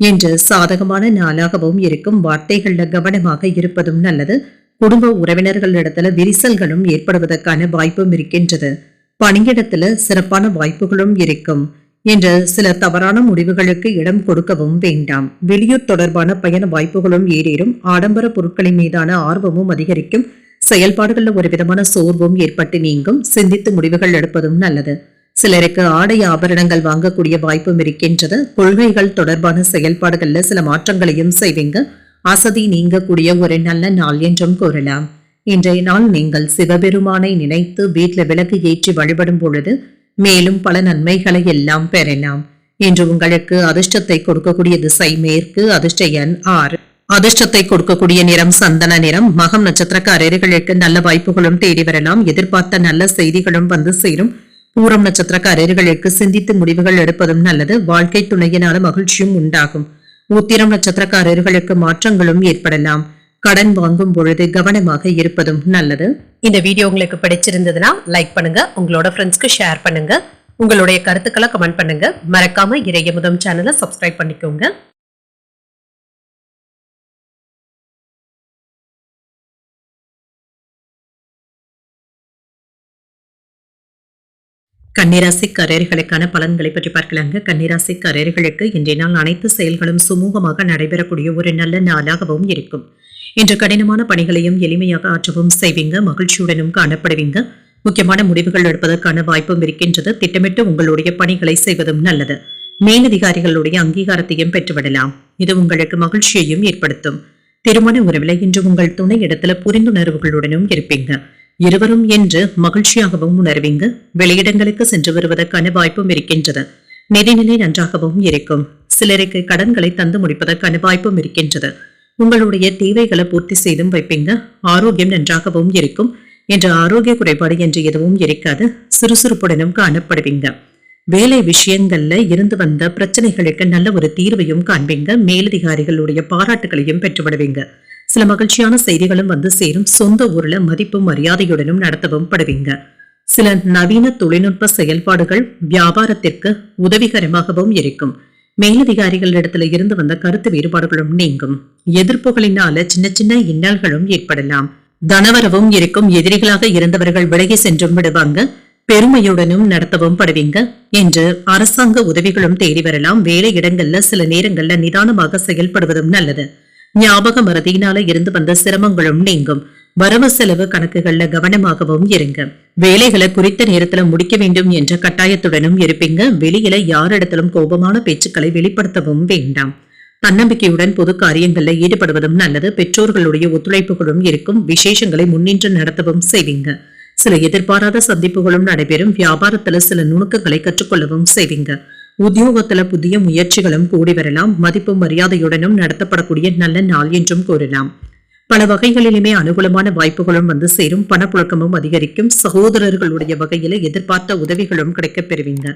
Speaker 1: இன்று சாதகமான நாளாகவும் இருக்கும். வார்த்தைகள்ல கவனமாக இருப்பதும் நல்லது. குடும்ப உறவினர்களிடத்துல விரிசல்களும் ஏற்படுவதற்கான வாய்ப்பும் இருக்கின்றது. பணியிடத்துல சிறப்பான வாய்ப்புகளும் இருக்கும். என்று சில தவறான முடிவுகளுக்கு இடம் கொடுக்கவும் வேண்டாம். வெளியூர் தொடர்பான பயண வாய்ப்புகளும் ஏறேறும். ஆடம்பர பொருட்களின் மீதான ஆர்வமும் அதிகரிக்கும். செயல்பாடுகள்ல ஒரு விதமான சோர்வும் ஏற்பட்டு நீங்கும். சிந்தித்து முடிவுகள் எடுப்பதும் நல்லது. சிலருக்கு ஆடை ஆபரணங்கள் வாங்கக்கூடிய வாய்ப்பும் இருக்கின்றது. கொள்கைகள் தொடர்பான செயல்பாடுகள்ல சில மாற்றங்களையும் செய்வீங்க. அசதி நீங்கக்கூடிய ஒரு நல்ல நாள் என்றும் கூறலாம். இன்றைய நாள் நீங்கள் சிவபெருமானை நினைத்து வீட்டுல விளக்கு ஏற்றி வழிபடும் பொழுது மேலும் பல நன்மைகளை எல்லாம் பெறலாம். இன்று உங்களுக்கு அதிர்ஷ்டத்தை கொடுக்கக்கூடிய திசை மேற்கு. அதிர்ஷ்ட எண் 6. அதிர்ஷ்டத்தை கொடுக்கக்கூடிய நிறம் சந்தன நிறம். மகம் நட்சத்திரக்காரர்களுக்கு நல்ல வாய்ப்புகளும் தேடி வரலாம். எதிர்பார்த்த நல்ல செய்திகளும் வந்து சேரும். பூரம் நட்சத்திரக்காரர்களுக்கு சிந்தித்து முடிவுகள் எடுப்பதும் நல்லது. வாழ்க்கை துணையினால மகிழ்ச்சியும் உண்டாகும். உத்திரம் நட்சத்திரக்காரர்களுக்கு மாற்றங்களும் ஏற்படலாம். கடன் வாங்கும் பொழுது கவனமாக இருப்பதும் நல்லது. இந்த வீடியோ உங்களுக்கு பிடிச்சிருந்ததுன்னா லைக் பண்ணுங்க. உங்களோட ஃப்ரெண்ட்ஸ்க்கு ஷேர் பண்ணுங்க. உங்களுடைய கருத்துக்களை கமெண்ட் பண்ணுங்க. மறக்காம இறையமுதம் சேனலை சப்ஸ்கிரைப் பண்ணிக்கோங்க. கன்னிராசிக்காரர்களுக்கான பலன்களை பற்றி பார்க்கலாங்க. கன்னிராசிக்காரர்களுக்கு இன்றைய நாள் அனைத்து செயல்களும் சுமூகமாக நடைபெறக்கூடிய ஒரு நல்ல நாளாகவும் இருக்கும். இன்று கடினமான பணிகளையும் எளிமையாக ஆற்றவும் செய்வீங்க. மகிழ்ச்சியுடனும் காணப்படுவீங்க. முக்கியமான முடிவுகள் எடுப்பதற்கான வாய்ப்பும் இருக்கின்றது. திட்டமிட்டு உங்களுடைய பணிகளை செய்வதும் நல்லது. மேலதிகாரிகளுடைய அங்கீகாரத்தையும் பெற்றுவிடலாம். இது உங்களுக்கு மகிழ்ச்சியையும் ஏற்படுத்தும். திருமண உறவில் இன்று உங்கள் துணை இடத்துல புரிந்துணர்வுகளுடனும் இருப்பீங்க. இருவரும் என்று மகிழ்ச்சியாகவும் உணர்வீங்க. வெளியிடங்களுக்கு சென்று வருவதற்கான வாய்ப்பும் இருக்கின்றது. நிதிநிலை நன்றாகவும் இருக்கும். சிலருக்கு கடன்களை தந்து முடிப்பதற்கான வாய்ப்பும் இருக்கின்றது. உங்களுடைய தேவைகளை பூர்த்தி செய்தும் வைப்பீங்க. ஆரோக்கியம் நன்றாகவும் இருக்கும். என்ற ஆரோக்கிய குறைபாடு என்று எதுவும் இருக்காது. சுறுசுறுப்புடனும் காணப்படுவீங்க. வேலை விஷயங்கள்ல இருந்து வந்த பிரச்சனைகளுக்கு நல்ல ஒரு தீர்வையும் காண்பீங்க. மேலதிகாரிகளுடைய பாராட்டுகளையும் பெற்றுவிடுவீங்க. சில மகிழ்ச்சியான செய்திகளும் வந்து சேரும். சொந்த ஊர்ல மதிப்பும் மரியாதையுடனும் நடத்தவும் படுவீங்க. சில நவீன தொழில்நுட்ப செயல்பாடுகள் வியாபாரத்திற்கு உதவிகரமாகவும் இருக்கும். மேலதிகாரிகளிடத்துல இருந்து வந்த கருத்து வேறுபாடுகளும் நீங்கும். எதிர்ப்புகளினால சின்ன சின்ன இன்னல்களும் ஏற்படலாம். தனவரவும் இருக்கும். எதிரிகளாக இருந்தவர்கள் விலகி சென்றும் விடுவாங்க. பெருமையுடனும் நடத்தவும் படுவீங்க. என்று அரசாங்க உதவிகளும் தேடி வரலாம். வேலை இடங்கள்ல சில நேரங்கள்ல நிதானமாக செயல்படுவதும் நல்லது. ஞாபக மறதியினால இருந்து வந்த சிரமங்களும் நீங்கும். வரவு செலவு கணக்குகள்ல கவனமாகவும் இருங்க. வேலைகளை குறித்த நேரத்துல முடிக்க வேண்டும் என்ற கட்டாயத்துடனும் இருப்பீங்க. வெளியில யாரிடத்திலும் கோபமான பேச்சுக்களை வெளிப்படுத்தவும் வேண்டாம். தன்னம்பிக்கையுடன் பொது காரியங்கள்ல ஈடுபடுவதும் நல்லது. பெற்றோர்களுடைய ஒத்துழைப்புகளும் இருக்கும். விசேஷங்களை முன்னின்று நடத்தவும் செய்வீங்க. சில எதிர்பாராத சந்திப்புகளும் நடைபெறும். வியாபாரத்துல சில நுணுக்கங்களை கற்றுக்கொள்ளவும் செய்வீங்க. உத்தியோகத்துல புதிய முயற்சிகளும் கூடி வரலாம். மதிப்பும் மரியாதையுடனும் நடத்தப்படக்கூடிய நல்ல நாள் என்றும் கூறலாம். பல வகைகளிலுமே அனுகூலமான வாய்ப்புகளும் வந்து சேரும். பணப்புழக்கமும் அதிகரிக்கும். சகோதரர்களுடைய வகையில எதிர்பார்த்த உதவிகளும் கிடைக்கப் பெறுவீங்க.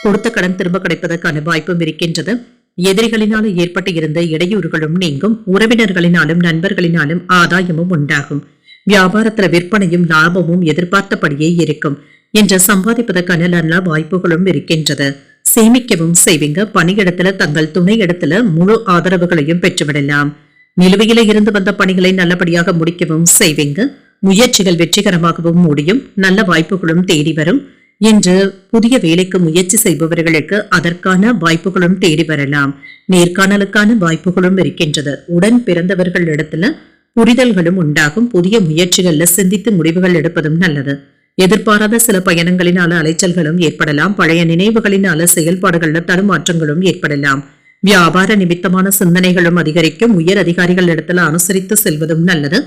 Speaker 1: கொடுத்த கடன் திரும்ப கிடைப்பதற்கான வாய்ப்பும் இருக்கின்றது. எதிரிகளினால ஏற்பட்டு இருந்த இடையூறுகளும் நீங்கும். உறவினர்களினாலும் நண்பர்களினாலும் ஆதாயமும் உண்டாகும். வியாபாரத்துல விற்பனையும் லாபமும் எதிர்பார்த்தபடியே இருக்கும். என்று சம்பாதிப்பதற்கான நல்ல வாய்ப்புகளும் இருக்கின்றது. சேமிக்கவும் செய்வீங்க. பணியிடத்துல தங்கள் துணை இடத்துல முழு ஆதரவுகளையும் பெற்றுவிடலாம். நிலுவையில இருந்து வந்த பணிகளை நல்லபடியாக முடிக்கவும் செய்வீங்க. முயற்சிகள் வெற்றிகரமாகவும் முடியும். நல்ல வாய்ப்புகளும் தேடி வரும். என்று புதிய வேலைக்கு முயற்சி செய்பவர்களுக்கு அதற்கான வாய்ப்புகளும் தேடி வரலாம். நேர்காணலுக்கான வாய்ப்புகளும் இருக்கின்றது. உடன் பிறந்தவர்கள் இடத்துல புரிதல்களும் உண்டாகும். புதிய முயற்சிகள்ல சிந்தித்து முடிவுகள் எடுப்பதும் நல்லது. எதிர்பாராத சில பயணங்களினால அலைச்சல்களும் ஏற்படலாம். பழைய நினைவுகளினால செயல்பாடுகள்ல தடுமாற்றங்களும் ஏற்படலாம். வியாபார நிமித்தமான சிந்தனைகளும் அதிகரிக்கும். உயர் அதிகாரிகள் இடத்துல அனுசரித்து செல்வதும் நல்லது.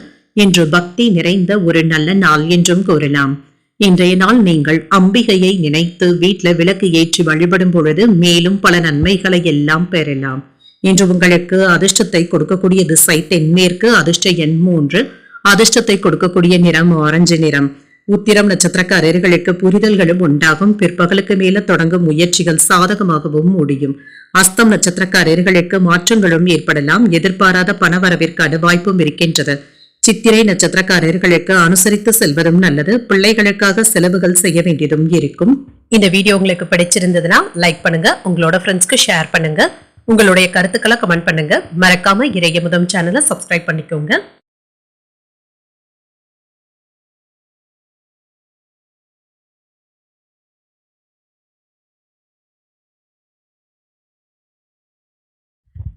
Speaker 1: இன்று பக்தி நிறைந்த ஒரு நல்ல நாள் என்றும் கூறலாம். இன்றைய நாள் நீங்கள் அம்பிகையை நினைத்து வீட்டில் விளக்கு ஏற்றி வழிபடும் பொழுது மேலும் பல நன்மைகளை எல்லாம் பெறலாம். இன்று உங்களுக்கு அதிர்ஷ்டத்தை கொடுக்கக்கூடிய திசை தென்மேற்கு, அதிர்ஷ்ட எண் 3, அதிர்ஷ்டத்தை கொடுக்கக்கூடிய நிறம் ஆரஞ்சு நிறம். உத்திரம் நட்சத்திரக்காரர்களுக்கு புரிதல்களும் உண்டாகும். பிற்பகலுக்கு மேல தொடங்கும் முயற்சிகள் சாதகமாகவும் முடியும். அஸ்தம் நட்சத்திரக்காரர்களுக்கு மாற்றங்களும் ஏற்படலாம். எதிர்பாராத பணவரவிற்கான வாய்ப்பும் இருக்கின்றது. சித்திரை நட்சத்திரக்காரர்களுக்கு அனுசரித்து செல்வதும் நல்லது. பிள்ளைகளுக்காக செலவுகள் செய்ய வேண்டியதும் இருக்கும். இந்த வீடியோ உங்களுக்கு பிடிச்சிருந்ததுன்னா லைக் பண்ணுங்க, உங்களோட ஃப்ரெண்ட்ஸ்க்கு ஷேர் பண்ணுங்க, உங்களுடைய கருத்துக்களை கமெண்ட் பண்ணுங்க. மறக்காம இறையமுதம் சேனலை சப்ஸ்கிரைப் பண்ணிக்கோங்க.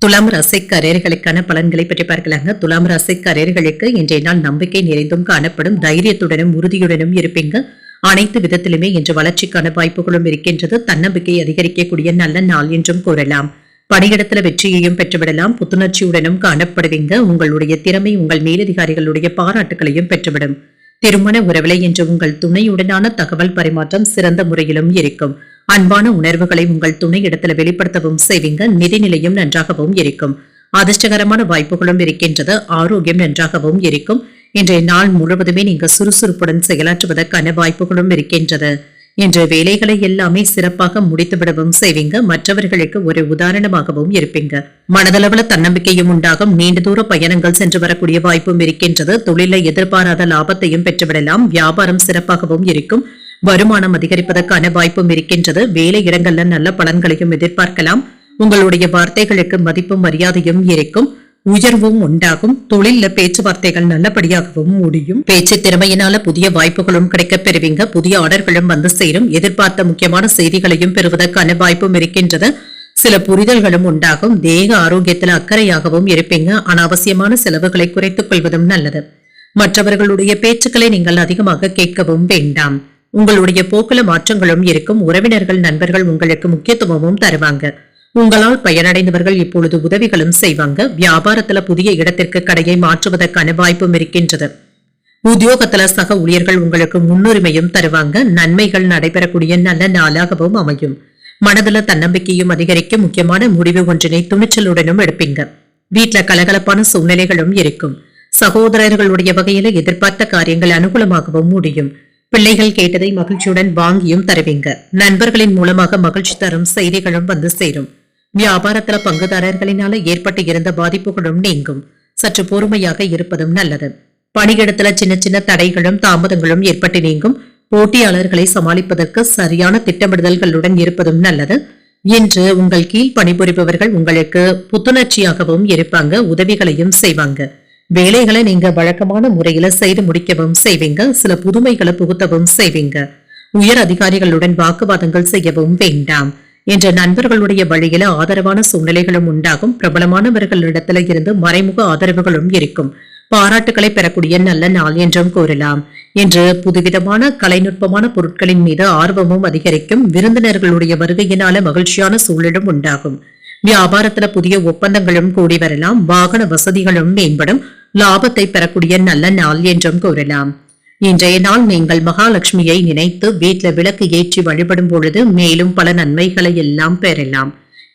Speaker 1: துலாம் ராசிக்காரர்களுக்கான பலன்களை பற்றி பார்க்கலாங்க. துலாம் ராசிக்காரர்களுக்கு இன்றைய நாள் நம்பிக்கை நிறைந்தும் காணப்படும். தைரியத்துடனும் உறுதியுடனும் இருப்பீங்க. அனைத்து விதத்திலுமே இன்று வளர்ச்சிக்கான வாய்ப்புகளும் இருக்கின்றது. தன்னம்பிக்கை அதிகரிக்கக்கூடிய நல்ல நாள் என்றும் கூறலாம். பணியிடத்துல வெற்றியையும் பெற்றுவிடலாம். புத்துணர்ச்சியுடனும் காணப்படுவீங்க. உங்களுடைய திறமை உங்கள் மேலதிகாரிகளுடைய பாராட்டுகளையும் பெற்றுவிடும். திருமண உறவிலை என்று உங்கள் துணையுடனான தகவல் பரிமாற்றம் சிறந்த முறையிலும் இருக்கும். அன்பான உணர்வுகளை உங்கள் துணை இடத்துல வெளிப்படுத்தவும் செய்வீங்க. நிதிநிலையும் நன்றாகவும் இருக்கும். அதிர்ஷ்டகரமான வாய்ப்புகளும் இருக்கின்றது. ஆரோக்கியம் நன்றாகவும் இருக்கும். இன்றைய நாள் முழுவதுமே நீங்க சுறுசுறுப்புடன் செயலாற்றுவதற்கான வாய்ப்புகளும் இருக்கின்றது. இன்று வேலைகளை எல்லாமே சிறப்பாக முடித்துவிடவும் செய்வீங்க. மற்றவர்களுக்கு ஒரு உதாரணமாகவும் இருப்பீங்க. மனதளவுல தன்னம்பிக்கையும் உண்டாகும். நீண்ட தூர பயணங்கள் சென்று வரக்கூடிய வாய்ப்பும் இருக்கின்றது. தொழில எதிர்பாராத லாபத்தையும் பெற்றுவிடலாம். வியாபாரம் சிறப்பாகவும் இருக்கும். வருமானம் அதிகரிப்பதற்கான வாய்ப்பும் இருக்கின்றது. வேலை இடங்கள்ல நல்ல பலன்களையும் எதிர்பார்க்கலாம். உங்களுடைய வார்த்தைகளுக்கு மதிப்பும் மரியாதையும் இருக்கும். உயர்வும் உண்டாகும். தொழில பேச்சுவார்த்தைகள் நல்லபடியாகவும் முடியும். பேச்சு திறமையினால புதிய வாய்ப்புகளும் கிடைக்கப் பெறுவீங்க. புதிய ஆர்டர்களும் வந்து சேரும். எதிர்பார்த்த முக்கியமான செய்திகளையும் பெறுவதற்கான வாய்ப்பும் இருக்கின்றது. சில புரிதல்களும் உண்டாகும். தேக ஆரோக்கியத்தில் அக்கறையாகவும் இருப்பீங்க. அனாவசியமான செலவுகளை குறைத்துக் கொள்வதும் நல்லது. மற்றவர்களுடைய பேச்சுக்களை நீங்கள் அதிகமாக கேட்கவும் வேண்டாம். உங்களுடைய போக்குல மாற்றங்களும் இருக்கும். உறவினர்கள் நண்பர்கள் உங்களுக்கு முக்கியத்துவமும் தருவாங்க. உங்களால் பயனடைந்தவர்கள் இப்பொழுது உதவிகளும் செய்வாங்க. வியாபாரத்துல புதிய இடத்திற்கு கடையை மாற்றுவதற்கான வாய்ப்பும் இருக்கின்றது. உத்தியோகத்துல சக ஊழியர்கள் உங்களுக்கு முன்னுரிமையும் தருவாங்க. நன்மைகள் நடைபெறக்கூடிய நல்ல நாளாகவும் அமையும். மனதுல தன்னம்பிக்கையும் அதிகரிக்கும். முக்கியமான முடிவு ஒன்றினை துணிச்சலுடனும் எடுப்பீங்க. வீட்டுல கலகலப்பான சூழ்நிலைகளும் இருக்கும். சகோதரர்களுடைய வகையில எதிர்பார்த்த காரியங்கள் அனுகூலமாகவும் முடியும். பிள்ளைகள் கேட்டதை மகிழ்ச்சியுடன் வாங்கியும் தருவீங்க. நண்பர்களின் மூலமாக மகிழ்ச்சி தரும் செய்திகளும் வந்து சேரும். வியாபாரத்துல பங்குதாரர்களினால ஏற்பட்டு இருந்த பாதிப்புகளும் நீங்கும். சற்று பொறுமையாக இருப்பதும் நல்லது. பணியிடத்துல சின்ன சின்ன தடைகளும் தாமதங்களும் ஏற்பட்டு நீங்கும். போட்டியாளர்களை சமாளிப்பதற்கு சரியான திட்டமிடுதல்களுடன் இருப்பதும் நல்லது. இன்று உங்கள் கீழ் பணிபுரிபவர்கள் உங்களுக்கு புத்துணர்ச்சியாகவும் இருப்பாங்க. உதவிகளையும் செய்வாங்க. வேலைகளை நீங்க வழக்கமான முறையில செய்து முடிக்கவும் செய்வீங்க. சில புதுமைகளை புகுத்தவும் செய்வீங்க. உயர் அதிகாரிகளுடன் வாக்குவாதங்கள் செய்யவும் வேண்டாம். என்ற நண்பர்களுடைய வழியில ஆதரவான சூழ்நிலைகளும் உண்டாகும். பிரபலமானவர்களிடத்துல இருந்து மறைமுக ஆதரவுகளும் இருக்கும். பாராட்டுகளை பெறக்கூடிய நல்ல நாள் என்றும் கூறலாம். என்று புதுவிதமான கலைநுட்பமான பொருட்களின் மீது ஆர்வமும் அதிகரிக்கும். விருந்தினர்களுடைய வருகையினால மகிழ்ச்சியான சூழலும் உண்டாகும். வியாபாரத்துல புதிய ஒப்பந்தங்களும் கூடி வரலாம். வாகன வசதிகளும் மேம்படும். லாபத்தை பெறக்கூடிய நல்ல நாள் என்றும் கூறலாம். இன்றைய நாள் நீங்கள் மகாலட்சுமியை நினைத்து வீட்டுல விளக்கு ஏற்றி வழிபடும் பொழுது மேலும் பல நன்மைகளை எல்லாம் பெறலாம்.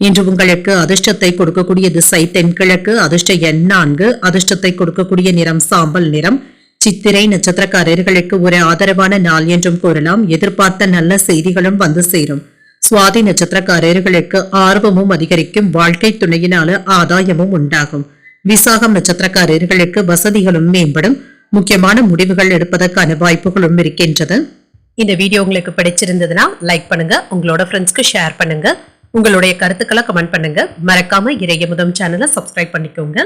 Speaker 1: இன்று உங்களுக்கு அதிர்ஷ்டத்தை கொடுக்கக்கூடிய திசை தென்கிழக்கு, அதிர்ஷ்ட எண் 4, அதிர்ஷ்டத்தை கொடுக்கக்கூடிய நிறம் சாம்பல் நிறம். சித்திரை நட்சத்திரக்காரர்களுக்கு ஒரு ஆதரவான நாள் என்றும் கூறலாம். எதிர்பார்த்த நல்ல செய்திகளும் வந்து சேரும். சுவாதி நட்சத்திரக்காரர்களுக்கு ஆர்வமும் அதிகரிக்கும். வாழ்க்கை துணையினால ஆதாயமும் உண்டாகும். விசாகம் நட்சத்திரக்காரர்களுக்கு வசதிகளும் மேம்படும். முக்கியமான முடிவுகள் எடுப்பதற்கான வாய்ப்புகளும் இருக்கின்றது. இந்த வீடியோ உங்களுக்கு பிடிச்சிருந்ததுன்னா லைக் பண்ணுங்க, உங்களோட ஃப்ரெண்ட்ஸ்க்கு ஷேர் பண்ணுங்க, உங்களுடைய கருத்துக்களை கமெண்ட் பண்ணுங்க. மறக்காம இறையமுதம் சேனலை சப்ஸ்கிரைப் பண்ணிக்கோங்க.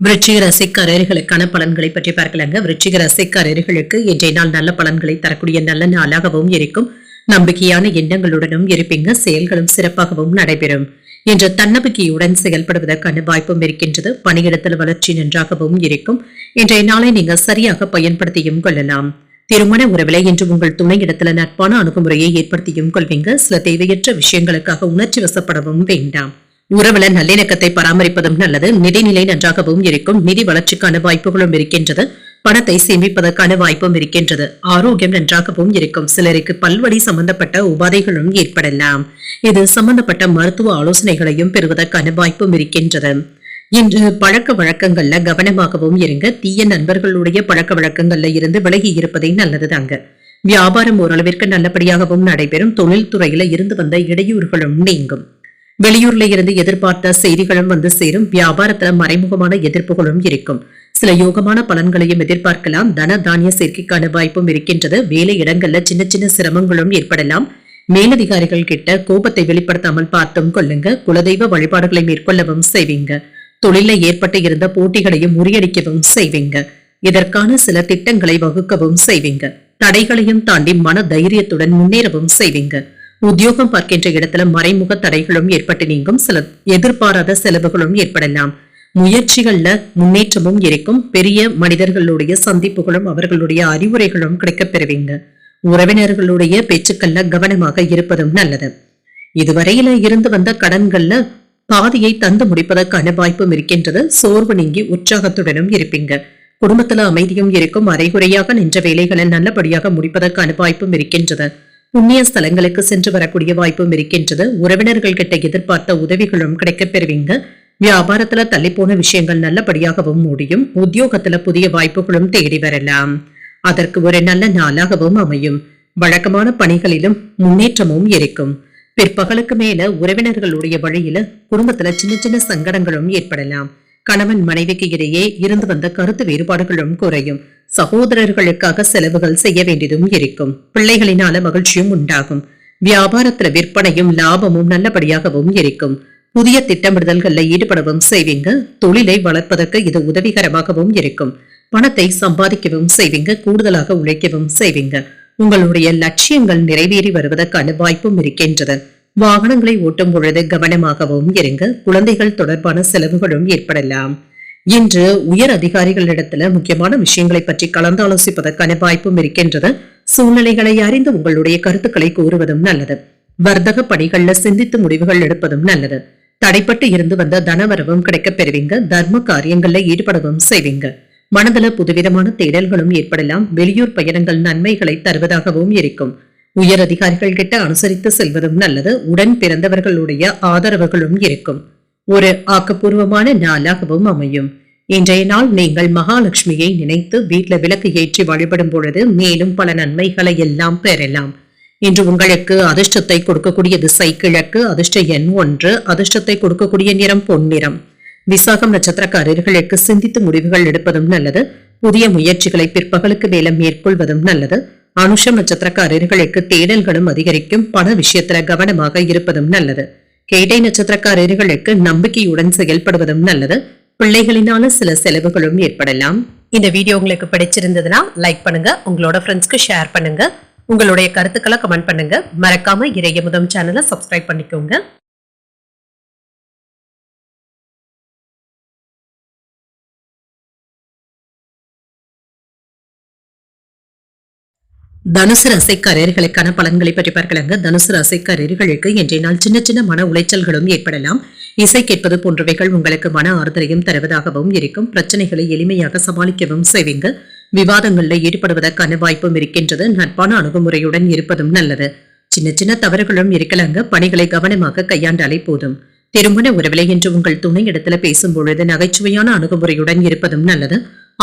Speaker 1: விருச்சிக ராசிக்காரர்களுக்கான பலன்களை பற்றி பார்க்கலாங்க. விருச்சிக ராசிக்காரர்களுக்கு இன்றைய நாள் நல்ல பலன்களை தரக்கூடிய நல்ல நாளாகவும் இருக்கும். நம்பிக்கையான எண்ணங்களுடனும் இருப்பீங்க. செயல்களும் சிறப்பாகவும் நடைபெறும். என்ற தன்னம்பிக்கையுடன் செயல்படுவதற்கான வாய்ப்பும் இருக்கின்றது. பணியிடத்தில் வளர்ச்சி நன்றாகவும் இருக்கும். இன்றைய நாளை நீங்கள் சரியாக பயன்படுத்தியும் கொள்ளலாம். திருமண உறவிலை என்று உங்கள் துணையிடத்துல நட்பான அணுகுமுறையை ஏற்படுத்தியும் கொள்வீங்க. சில தேவையற்ற விஷயங்களுக்காக உணர்ச்சி வசப்படவும் வேண்டாம். உறவுல நல்லிணக்கத்தை பராமரிப்பதும் நல்லது. நிதிநிலை நன்றாகவும் இருக்கும். நிதி வளர்ச்சிக்கான வாய்ப்புகளும் இருக்கின்றது. பணத்தை சேமிப்பதற்கான வாய்ப்பும் இருக்கின்றது. ஆரோக்கியம் நன்றாகவும் இருக்கும். சிலருக்கு பல்வழி சம்பந்தப்பட்ட உபாதைகளும் ஏற்படலாம். இது சம்பந்தப்பட்ட மருத்துவ ஆலோசனைகளையும் பெறுவதற்கான வாய்ப்பும் இருக்கின்றது. இன்று பழக்க வழக்கங்கள்ல கவனமாகவும் இருங்க. தீய நண்பர்களுடைய பழக்க வழக்கங்கள்ல இருந்து விலகி இருப்பதே நல்லதுதாங்க. வியாபாரம் ஓரளவிற்கு நல்லபடியாகவும் நடைபெறும். தொழில் துறையில இருந்து வந்த இடையூறுகளும் நீங்கும். வெளியூர்ல இருந்து எதிர்பார்த்த செய்திகளும் வந்து சேரும். வியாபாரத்துல மறைமுகமான எதிர்ப்புகளும் இருக்கும். சில யோகமான பலன்களையும் எதிர்பார்க்கலாம். தன தானிய சேர்க்கைக்கான வாய்ப்பும் இருக்கின்றது. வேலை இடங்கள்ல சின்ன சின்ன சிரமங்களும் ஏற்படலாம். மேலதிகாரிகள் கிட்ட கோபத்தை வெளிப்படுத்தாமல் பார்த்தும் கொள்ளுங்க. குலதெய்வ வழிபாடுகளை மேற்கொள்ளவும் செய்வீங்க. தொழில ஏற்பட்டு இருந்த போட்டிகளையும் முறியடிக்கவும் செய்வீங்க. இதற்கான சில திட்டங்களை வகுக்கவும் செய்வீங்க. தடைகளையும் தாண்டி மன தைரியத்துடன் முன்னேறவும் செய்வீங்க. உத்தியோகம் பார்க்கின்ற இடத்துல மறைமுக தடைகளும் ஏற்பட்டு நீங்கும். சில எதிர்பாராத செலவுகளும் ஏற்படலாம். முயற்சிகள்ல முன்னேற்றமும் இருக்கும். பெரிய மனிதர்களுடைய சந்திப்புகளும் அவர்களுடைய அறிவுரைகளும் கிடைக்கப் பெறுவீங்க. உறவினர்களுடைய பேச்சுக்கள்ல கவனமாக இருப்பதும் நல்லது. இதுவரையில இருந்து வந்த கடன்கள்ல பாதியை தந்து முடிப்பதற்கான வாய்ப்பும் இருக்கின்றது. சோர்வு நீங்கி உற்சாகத்துடனும் இருப்பீங்க. குடும்பத்துல அமைதியும் இருக்கும். அரைகுறையாக நின்ற வேலைகளை நல்லபடியாக முடிப்பதற்கான வாய்ப்பும் இருக்கின்றது. புண்ணிய ஸ்தலங்களுக்கு சென்று வரக்கூடிய வாய்ப்பும் இருக்கின்றது. உறவினர்கள் கிட்ட எதிர்பார்த்த உதவிகளும் கிடைக்கப் பெறுவீங்க. வியாபாரத்துல தள்ளி போன விஷயங்கள் நல்லபடியாகவும் முடியும். உத்தியோகத்துல புதிய வாய்ப்புகளும் தேடி வரலாம். அதற்கு ஒரு நல்ல நாளாகவும் அமையும். வழக்கமான பணிகளிலும் முன்னேற்றமும் இருக்கும். பிற்பகலுக்கு மேல உறவினர்களுடைய வழியில குடும்பத்துல சின்ன சின்ன சங்கடங்களும் ஏற்படலாம். கணவன் மனைவிக்கு இடையே இருந்து வந்த கருத்து வேறுபாடுகளும் குறையும். சகோதரர்களுக்காக செலவுகள் செய்ய வேண்டியதும் இருக்கும். பிள்ளைகளினால மகிழ்ச்சியும் உண்டாகும். வியாபாரத்துல விற்பனையும் லாபமும் நல்லபடியாகவும் இருக்கும். புதிய திட்டமிடுதல்கள்ல ஈடுபடவும் செய்வீங்க. தொழிலை வளர்ப்பதற்கு இது உதவிகரமாகவும் இருக்கும். பணத்தை சம்பாதிக்கவும் செய்வீங்க. கூடுதலாக உழைக்கவும் செய்வீங்க. உங்களுடைய லட்சியங்கள் நிறைவேறி வருவதற்கான வாய்ப்பும் இருக்கின்றது. வாகனங்களை ஓட்டும் பொழுது கவனமாகவும் இருங்க. குழந்தைகள் தொடர்பான செலவுகளும் ஏற்படலாம். இன்று உயர் அதிகாரிகளிடத்துல முக்கியமான விஷயங்களை பற்றி கலந்தாலோசிப்பதற்கான வாய்ப்பும் இருக்கின்றது. சூழ்நிலைகளை அறிந்து உங்களுடைய கருத்துக்களை கூறுவதும் நல்லது. வர்த்தக பணிகள்ல சிந்தித்து முடிவுகள் எடுப்பதும் நல்லது. தடைப்பட்டு இருந்து வந்த தனவரவும் கிடைக்கப் பெறுவீங்க. தர்ம காரியங்கள்ல ஈடுபடவும் செய்வீங்க. மனதுல புதுவிதமான தேடல்களும் ஏற்படலாம். வெளியூர் பயணங்கள் நன்மைகளை தருவதாகவும் இருக்கும். உயர் அதிகாரிகள் கிட்ட அனுசரித்து செல்வதும் நல்லது. உடன் பிறந்தவர்களுடைய ஆதரவுகளும் இருக்கும். ஒரு ஆக்கப்பூர்வமான நாளாகவும் அமையும். இன்றைய நாள் நீங்கள் மகாலட்சுமியை நினைத்து வீட்டுல விளக்கு ஏற்றி வழிபடும் பொழுது மேலும் பல நன்மைகளை எல்லாம் பெறலாம். இன்று உங்களுக்கு அதிர்ஷ்டத்தை கொடுக்கக்கூடிய திசை கிழக்கு. அதிர்ஷ்ட எண் 1. அதிர்ஷ்டத்தை கொடுக்கக்கூடிய நிறம் பொன்னிறம். விசாகம் நட்சத்திரக்காரர்களுக்கு சிந்தித்து முடிவுகள் எடுப்பதும் நல்லது. புதிய முயற்சிகளை பிற்பகலுக்கு மேல மேற்கொள்வதும் நல்லது. அனுஷம் நட்சத்திரக்காரர்களுக்கு தேடல்களும் அதிகரிக்கும். பண விஷயத்துல கவனமாக இருப்பதும் நல்லது. கேட்டை நட்சத்திரக்காரர்களுக்கு நம்பிக்கையுடன் செயல்படுவதும் நல்லது. பிள்ளைகளினால சில செலவுகளும் ஏற்படலாம். இந்த வீடியோ உங்களுக்கு பிடிச்சிருந்ததுன்னா லைக் பண்ணுங்க. உங்களோட ஃப்ரெண்ட்ஸ்க்கு ஷேர் பண்ணுங்க. உங்களுடைய கருத்துக்களை கமெண்ட் பண்ணுங்க. மறக்காம இறையமுதம் சேனலை சப்ஸ்கிரைப் பண்ணிக்கோங்க. தனுசு ராசிக்காரர்களுக்கான பலன்களை பற்றி பார்க்கலாங்க. தனுசு ராசிக்காரர்களுக்கு இன்றைய நாள் சின்ன சின்ன மன உளைச்சல்களும் ஏற்படலாம். இசை கேட்பது போன்றவைகள் உங்களுக்கு மன ஆறுதலையும் தருவதாகவும் இருக்கும். பிரச்சனைகளை எளிமையாக சமாளிக்கவும் செய்வீங்க. விவாதங்கள்ல ஈடுபடுவதற்கான வாய்ப்பும் இருக்கின்றது. நட்பான அணுகுமுறையுடன் இருப்பதும் நல்லது. சின்ன சின்ன தவறுகளும் இருக்கலாங்க. பணிகளை கவனமாக கையாண்டாலே போதும். திருமண உறவிலை என்று உங்கள் துணை இடத்துல பேசும் பொழுது நகைச்சுவையான அணுகுமுறையுடன் இருப்பதும் நல்லது.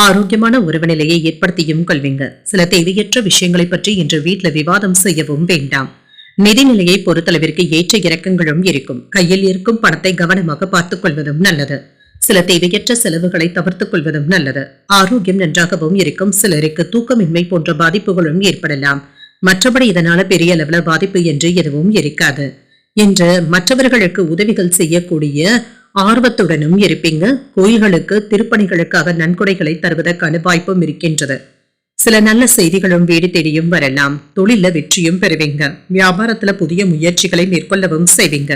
Speaker 1: ஆரோக்கியமான உறவு நிலையை ஏற்படுத்தியும் கொள்வீங்க. சில தேவையற்ற விஷயங்களை பற்றி இன்று வீட்டுல விவாதம் செய்யவும் வேண்டாம். நிதிநிலையை பொறுத்தளவிற்கு ஏற்ற இறக்கங்களும் இருக்கும். கையில் இருக்கும் பணத்தை கவனமாக பார்த்துக் கொள்வதும் நல்லது. சில தேவையற்ற செலவுகளை தவிர்த்துக் கொள்வதும் நல்லது. ஆரோக்கியம் நன்றாகவும் இருக்கும். சிலருக்கு தூக்கமின்மை போன்ற பாதிப்புகளும் ஏற்படலாம். மற்றபடி இதனால பெரிய அளவுல பாதிப்பு என்று எதுவும் இருக்காது. என்று மற்றவர்களுக்கு உதவிகள் செய்யக்கூடிய ஆர்வத்துடனும் இருப்பீங்க. கோயில்களுக்கு திருப்பணிகளுக்காக நன்கொடைகளை தருவதற்கான வாய்ப்பும் இருக்கின்றது. சில நல்ல செய்திகளும் வீடு தேடியும் வரலாம். தொழில வெற்றியும் பெறுவீங்க. வியாபாரத்துல புதிய முயற்சிகளை மேற்கொள்ளவும் செய்வீங்க.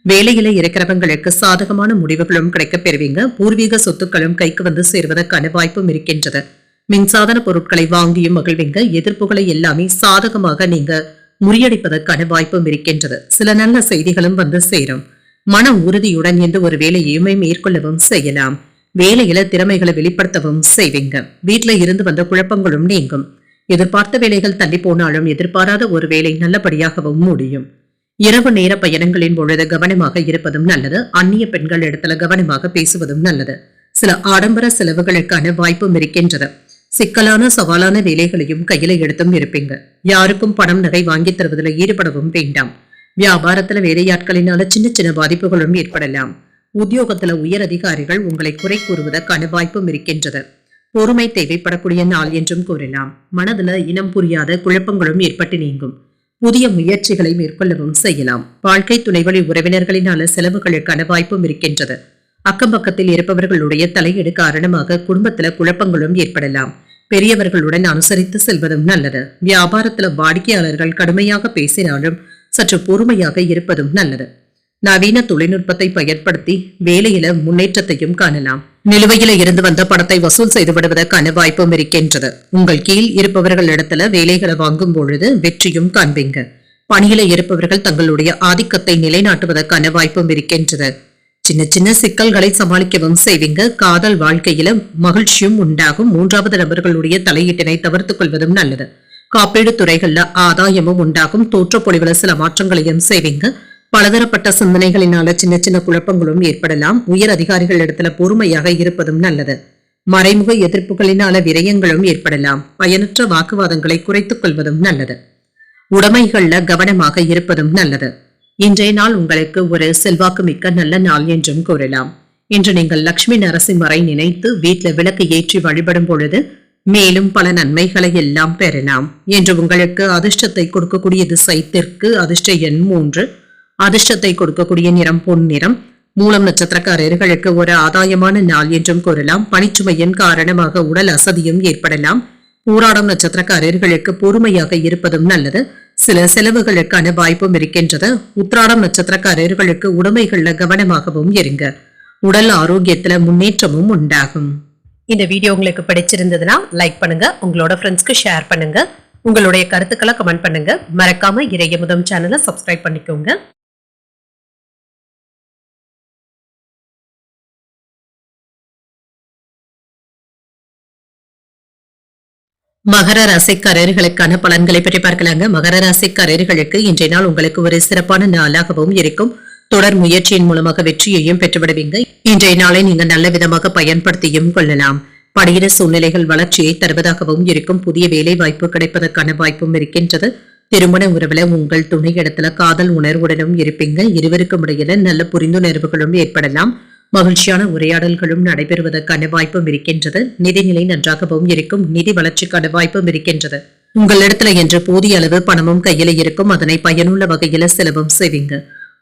Speaker 1: வேலையில இருக்கிறவங்களுக்கு சாதகமான முடிவுகளும் கிடைக்கப் பெறுவீங்க. பூர்வீக சொத்துக்களும் கைக்கு வந்து சேர்வதற்கான வாய்ப்பும் இருக்கின்றது. மின்சாதன பொருட்களை வாங்கியும் மகிழ்வீங்க. எதிர்ப்புகளை எல்லாமே சாதகமாக நீங்க முறியடிப்பதற்கான வாய்ப்பும் இருக்கின்றது. சில நல்ல செய்திகளும் வந்து சேரும். மன உறுதியுடன் எந்த ஒரு வேலையுமே மேற்கொள்ளவும் செய்யலாம். வேலையில திறமைகளை வெளிப்படுத்தவும் செய்வீங்க. வீட்டுல இருந்து வந்த குழப்பங்களும் நீங்கும். எதிர்பார்த்த வேலைகள் தள்ளி போனாலும் எதிர்பாராத ஒரு வேலை நல்லபடியாகவும் முடியும். இரவு நேர பயணங்களின் பொழுது கவனமாக இருப்பதும் நல்லது. அந்நிய பெண்கள் இடத்துல கவனமாக பேசுவதும் நல்லது. சில ஆடம்பர செலவுகளுக்கான வாய்ப்பும் இருக்கின்றது. சிக்கலான சவாலான வேலைகளையும் கையில எடுத்தும் இருப்பீங்க. யாருக்கும் பணம் நகை வாங்கி தருவதில் ஈடுபடவும் வேண்டாம். வியாபாரத்துல வேலையாட்களினால சின்ன சின்ன பாதிப்புகளும் ஏற்படலாம். உத்தியோகத்துல உயர் அதிகாரிகள் உங்களை குறை கூறுவதற்கான வாய்ப்பும் இருக்கின்றது. பொறுமை தேவைப்படக்கூடிய நாள் என்றும் கூறலாம். மனதுல இனம் புரியாத குழப்பங்களும் ஏற்பட்டு நீங்கும். புதிய முயற்சிகளை மேற்கொள்ளவும் செய்யலாம். வாழ்க்கை துணைவழி உறவினர்களினால செலவுகளுக்கான வாய்ப்பும் இருக்கின்றது. அக்கம் பக்கத்தில் இருப்பவர்களுடைய தலையீடு காரணமாக குடும்பத்துல குழப்பங்களும் ஏற்படலாம். பெரியவர்களுடன் அனுசரித்து செல்வதும் நல்லது. வியாபாரத்துல வாடிக்கையாளர்கள் கடுமையாக பேசினாலும் சற்று பொறுமையாக இருப்பதும் நல்லது. நவீன தொழில்நுட்பத்தை பயன்படுத்தி வேலையில முன்னேற்றத்தையும் காணலாம். நிலுவையில இருந்து வந்த பணத்தை வசூல் செய்து விடுவதற்கான வாய்ப்பும் இருக்கின்றது. உங்கள் கீழ் இருப்பவர்களிடத்துல வேலைகளை வாங்கும் பொழுது வெற்றியும் காண்பீங்க. பணியில இருப்பவர்கள் தங்களுடைய ஆதிக்கத்தை நிலைநாட்டுவதற்கான வாய்ப்பும் இருக்கின்றது. சின்ன சின்ன சிக்கல்களை சமாளிக்கவும் செய்வீங்க. காதல் வாழ்க்கையில மகிழ்ச்சியும் உண்டாகும். மூன்றாவது நபர்களுடைய தலையீட்டினை தவிர்த்துக் கொள்வதும் நல்லது. காப்பீடு துறைகள்ல ஆதாயமும் உண்டாகும். தோற்றப்பொழிவுல சில மாற்றங்களையும் செய்வீங்க. பலதரப்பட்ட சிந்தனைகளினால சின்ன சின்ன குழப்பங்களும் ஏற்படலாம். உயர் அதிகாரிகள் இடத்துல பொறுமையாக இருப்பதும் நல்லது. மறைமுக எதிர்ப்புகளினால விரயங்களும் ஏற்படலாம். பயனற்ற வாக்குவாதங்களை குறைத்துக் கொள்வதும் நல்லது. உடைமைகள்ல கவனமாக இருப்பதும் நல்லது. இன்றைய நாள் உங்களுக்கு ஒரு செல்வாக்கு மிக்க நல்ல நாள் என்றும் கூறலாம். இன்று நீங்கள் லட்சுமி நரசிம்மரை நினைத்து வீட்டில் விளக்கு ஏற்றி வழிபடும் பொழுது மேலும் பல நன்மைகளை எல்லாம் பெறலாம். என்று உங்களுக்கு அதிர்ஷ்டத்தை கொடுக்கக்கூடிய திசை தெற்கு. அதிர்ஷ்ட எண் 3. அதிர்ஷ்டத்தை கொடுக்கக்கூடிய நிறம் பொன் நிறம். மூலம் நட்சத்திரக்காரர்களுக்கு ஒரு ஆதாயமான நாள் என்றும் கூறலாம். பணிச்சுமையின் காரணமாக உடல் அசதியும் ஏற்படலாம். பூராடம் நட்சத்திரக்காரர்களுக்கு பொறுமையாக இருப்பதும் நல்லது. சில செலவுகளுக்கான வாய்ப்பும் இருக்கின்றது. உத்திராடம் நட்சத்திரக்காரர்களுக்கு உடைமைகள்ல கவனமாகவும் இருங்க. உடல் ஆரோக்கியத்துல முன்னேற்றமும் உண்டாகும். இந்த வீடியோ உங்களுக்கு பிடிச்சிருந்ததுன்னா லைக் பண்ணுங்க. உங்களோட ஃப்ரெண்ட்ஸ்க்கு ஷேர் பண்ணுங்க. உங்களுடைய கருத்துக்களை கமெண்ட் பண்ணுங்க. மறக்காம இறையமுதம் சேனலை சப்ஸ்கிரைப் பண்ணிக்கோங்க. மகர ராசிக்காரர்களுக்கான பலன்களை பற்றி பார்க்கலாங்க. மகர ராசிக்காரர்களுக்கு இன்றைய நாள் உங்களுக்கு ஒரு சிறப்பான நாளாகவும் இருக்கும். தொடர் முயற்சியின் மூலமாக வெற்றியையும் பெற்றுவிடுவீங்க. இன்றைய நாளை நீங்க நல்ல விதமாக பயன்படுத்தியும் கொள்ளலாம். படையிட சூழ்நிலைகள் வளர்ச்சியை தருவதாகவும் இருக்கும். புதிய வேலை வாய்ப்பு கிடைப்பதற்கான வாய்ப்பும் இருக்கின்றது. திருமண உறவுல உங்கள் துணை இடத்துல காதல் உணர்வுடனும் இருப்பீங்க. இருவருக்கும் இடையில நல்ல புரிந்துணர்வுகளும் ஏற்படலாம். மகிழ்ச்சியான உரையாடல்களும் நடைபெறுவதற்கான வாய்ப்பும் இருக்கின்றது. நிதிநிலை நன்றாகவும் இருக்கும். நிதி வளர்ச்சிக்கான வாய்ப்பும் இருக்கின்றது. உங்களிடத்துல என்று போதிய அளவு பணமும் கையில இருக்கும். அதனை பயனுள்ள வகையில செலவும் செய்வீங்க.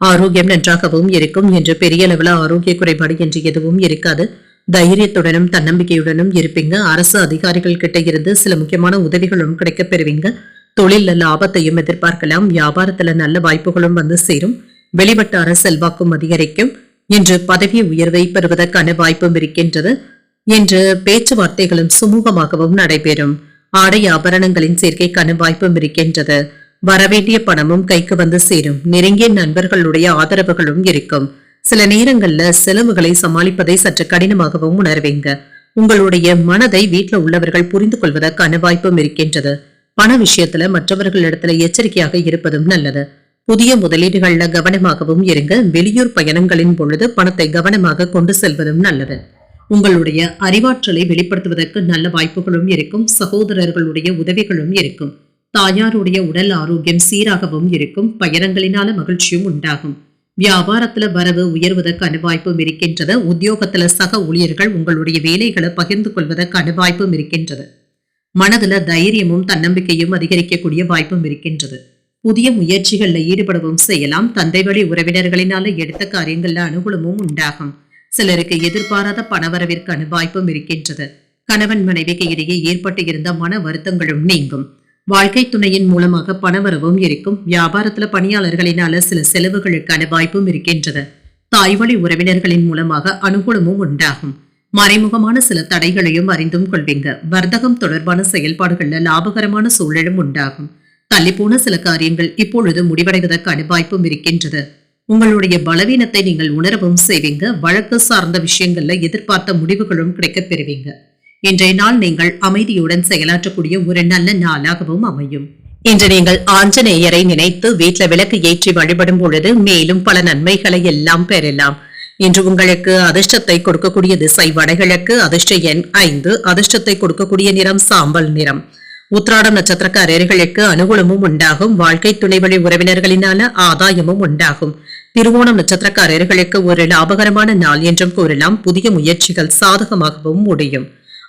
Speaker 1: ஆரோக்கியம் நன்றாகவும் இருக்கும். என்று பெரிய அளவுல ஆரோக்கிய குறைபாடு என்று எதுவும் இருக்காது. தைரியத்துடனும் தன்னம்பிக்கையுடனும் இருப்பீங்க. அரசு அதிகாரிகள் கிட்ட இருந்து சில முக்கியமான உதவிகளும் கிடைக்கப் பெறுவீங்க. தொழில லாபத்தையும் எதிர்பார்க்கலாம். வியாபாரத்துல நல்ல வாய்ப்புகளும் வந்து சேரும். வெளிவட்டார செல்வாக்கும் அதிகரிக்கும். இன்று பதவி உயர்வை பெறுவதற்கான வாய்ப்பும் இருக்கின்றது. இன்று பேச்சுவார்த்தைகளும் சுமூகமாகவும் நடைபெறும். ஆடை ஆபரணங்களின் சேர்க்கைக்கான வாய்ப்பும் இருக்கின்றது. வரவேண்டிய பணமும் கைக்கு வந்து சேரும். நெருங்கிய நண்பர்களுடைய ஆதரவுகளும் இருக்கும். சில நேரங்கள்ல செலவுகளை சமாளிப்பதை சற்று கடினமாகவும் உணர்வீங்க. உங்களுடைய மனதை வீட்டில் உள்ளவர்கள் புரிந்து கொள்வதற்கான வாய்ப்பும் இருக்கின்றது. பண விஷயத்துல மற்றவர்களிடத்துல எச்சரிக்கையாக இருப்பதும் நல்லது. புதிய முதலீடுகள்ல கவனமாகவும் இருங்க. வெளியூர் பயணங்களின் பொழுது பணத்தை கவனமாக கொண்டு செல்வதும் நல்லது. உங்களுடைய அறிவாற்றலை வெளிப்படுத்துவதற்கு நல்ல வாய்ப்புகளும் இருக்கும். சகோதரர்களுடைய உதவிகளும் இருக்கும். தாயாருடைய உடல் ஆரோக்கியம் சீராகவும் இருக்கும். பயணங்களினால மகிழ்ச்சியும் உண்டாகும். வியாபாரத்துல வரவு உயர்வதற்கான வாய்ப்பும் இருக்கின்றது. உத்தியோகத்துல சக ஊழியர்கள் உங்களுடைய வேலைகளை பகிர்ந்து கொள்வதற்கான வாய்ப்பும் இருக்கின்றது. மனதுல தைரியமும் தன்னம்பிக்கையும் அதிகரிக்கக்கூடிய வாய்ப்பும் இருக்கின்றது. புதிய முயற்சிகள்ல ஈடுபடவும் செய்யலாம். தந்தை வழி உறவினர்களினால எடுத்த காரியங்கள்ல அனுகூலமும் உண்டாகும். சிலருக்கு எதிர்பாராத பணவரவிற்கான வாய்ப்பும் இருக்கின்றது. கணவன் மனைவிக்கு இடையே ஏற்பட்டு இருந்த மன வருத்தங்களும் நீங்கும். வாழ்க்கை துணையின் மூலமாக பணவரவும் இருக்கும். வியாபாரத்துல பணியாளர்களினால சில செலவுகளுக்கான வாய்ப்பும் இருக்கின்றது. தாய்வழி உறவினர்களின் மூலமாக அனுகூலமும் உண்டாகும். மறைமுகமான சில தடைகளையும் அறிந்தும் கொள்வீங்க. வர்த்தகம் தொடர்பான செயல்பாடுகள்ல லாபகரமான சூழலும் உண்டாகும். தள்ளிப்போன சில காரியங்கள் இப்பொழுது முடிவடைவதற்கான வாய்ப்பும் இருக்கின்றது. உங்களுடைய பலவீனத்தை நீங்கள் உணரவும் செய்வீங்க. வழக்கு சார்ந்த விஷயங்கள்ல எதிர்பார்த்த முடிவுகளும் கிடைக்கப் பெறுவீங்க. இன்றைய நாள் நீங்கள் அமைதியுடன் செயலாற்றக்கூடிய ஒரு நல்ல நாளாகவும் அமையும். இன்று நீங்கள் ஆஞ்சநேயரை நினைத்து வீட்ல விளக்கு ஏற்றி வழிபடும் பொழுது மேலும் பல நன்மைகளை எல்லாம் பெறலாம். இன்று உங்களுக்கு அதிர்ஷ்டத்தை கொடுக்கக்கூடிய திசை வடகிழக்கு, அதிர்ஷ்ட எண் 5, அதிர்ஷ்டத்தை கொடுக்கக்கூடிய நிறம் சாம்பல் நிறம். உத்திராடம் நட்சத்திரக்காரர்களுக்கு அனுகூலமும் உண்டாகும். வாழ்க்கை துணைவழி உறவினர்களினால ஆதாயமும் உண்டாகும். திருவோணம் நட்சத்திரக்காரர்களுக்கு ஒரு லாபகரமான நாள் என்றும் கூறலாம். புதிய முயற்சிகள் சாதகமாகவும் முடியும்.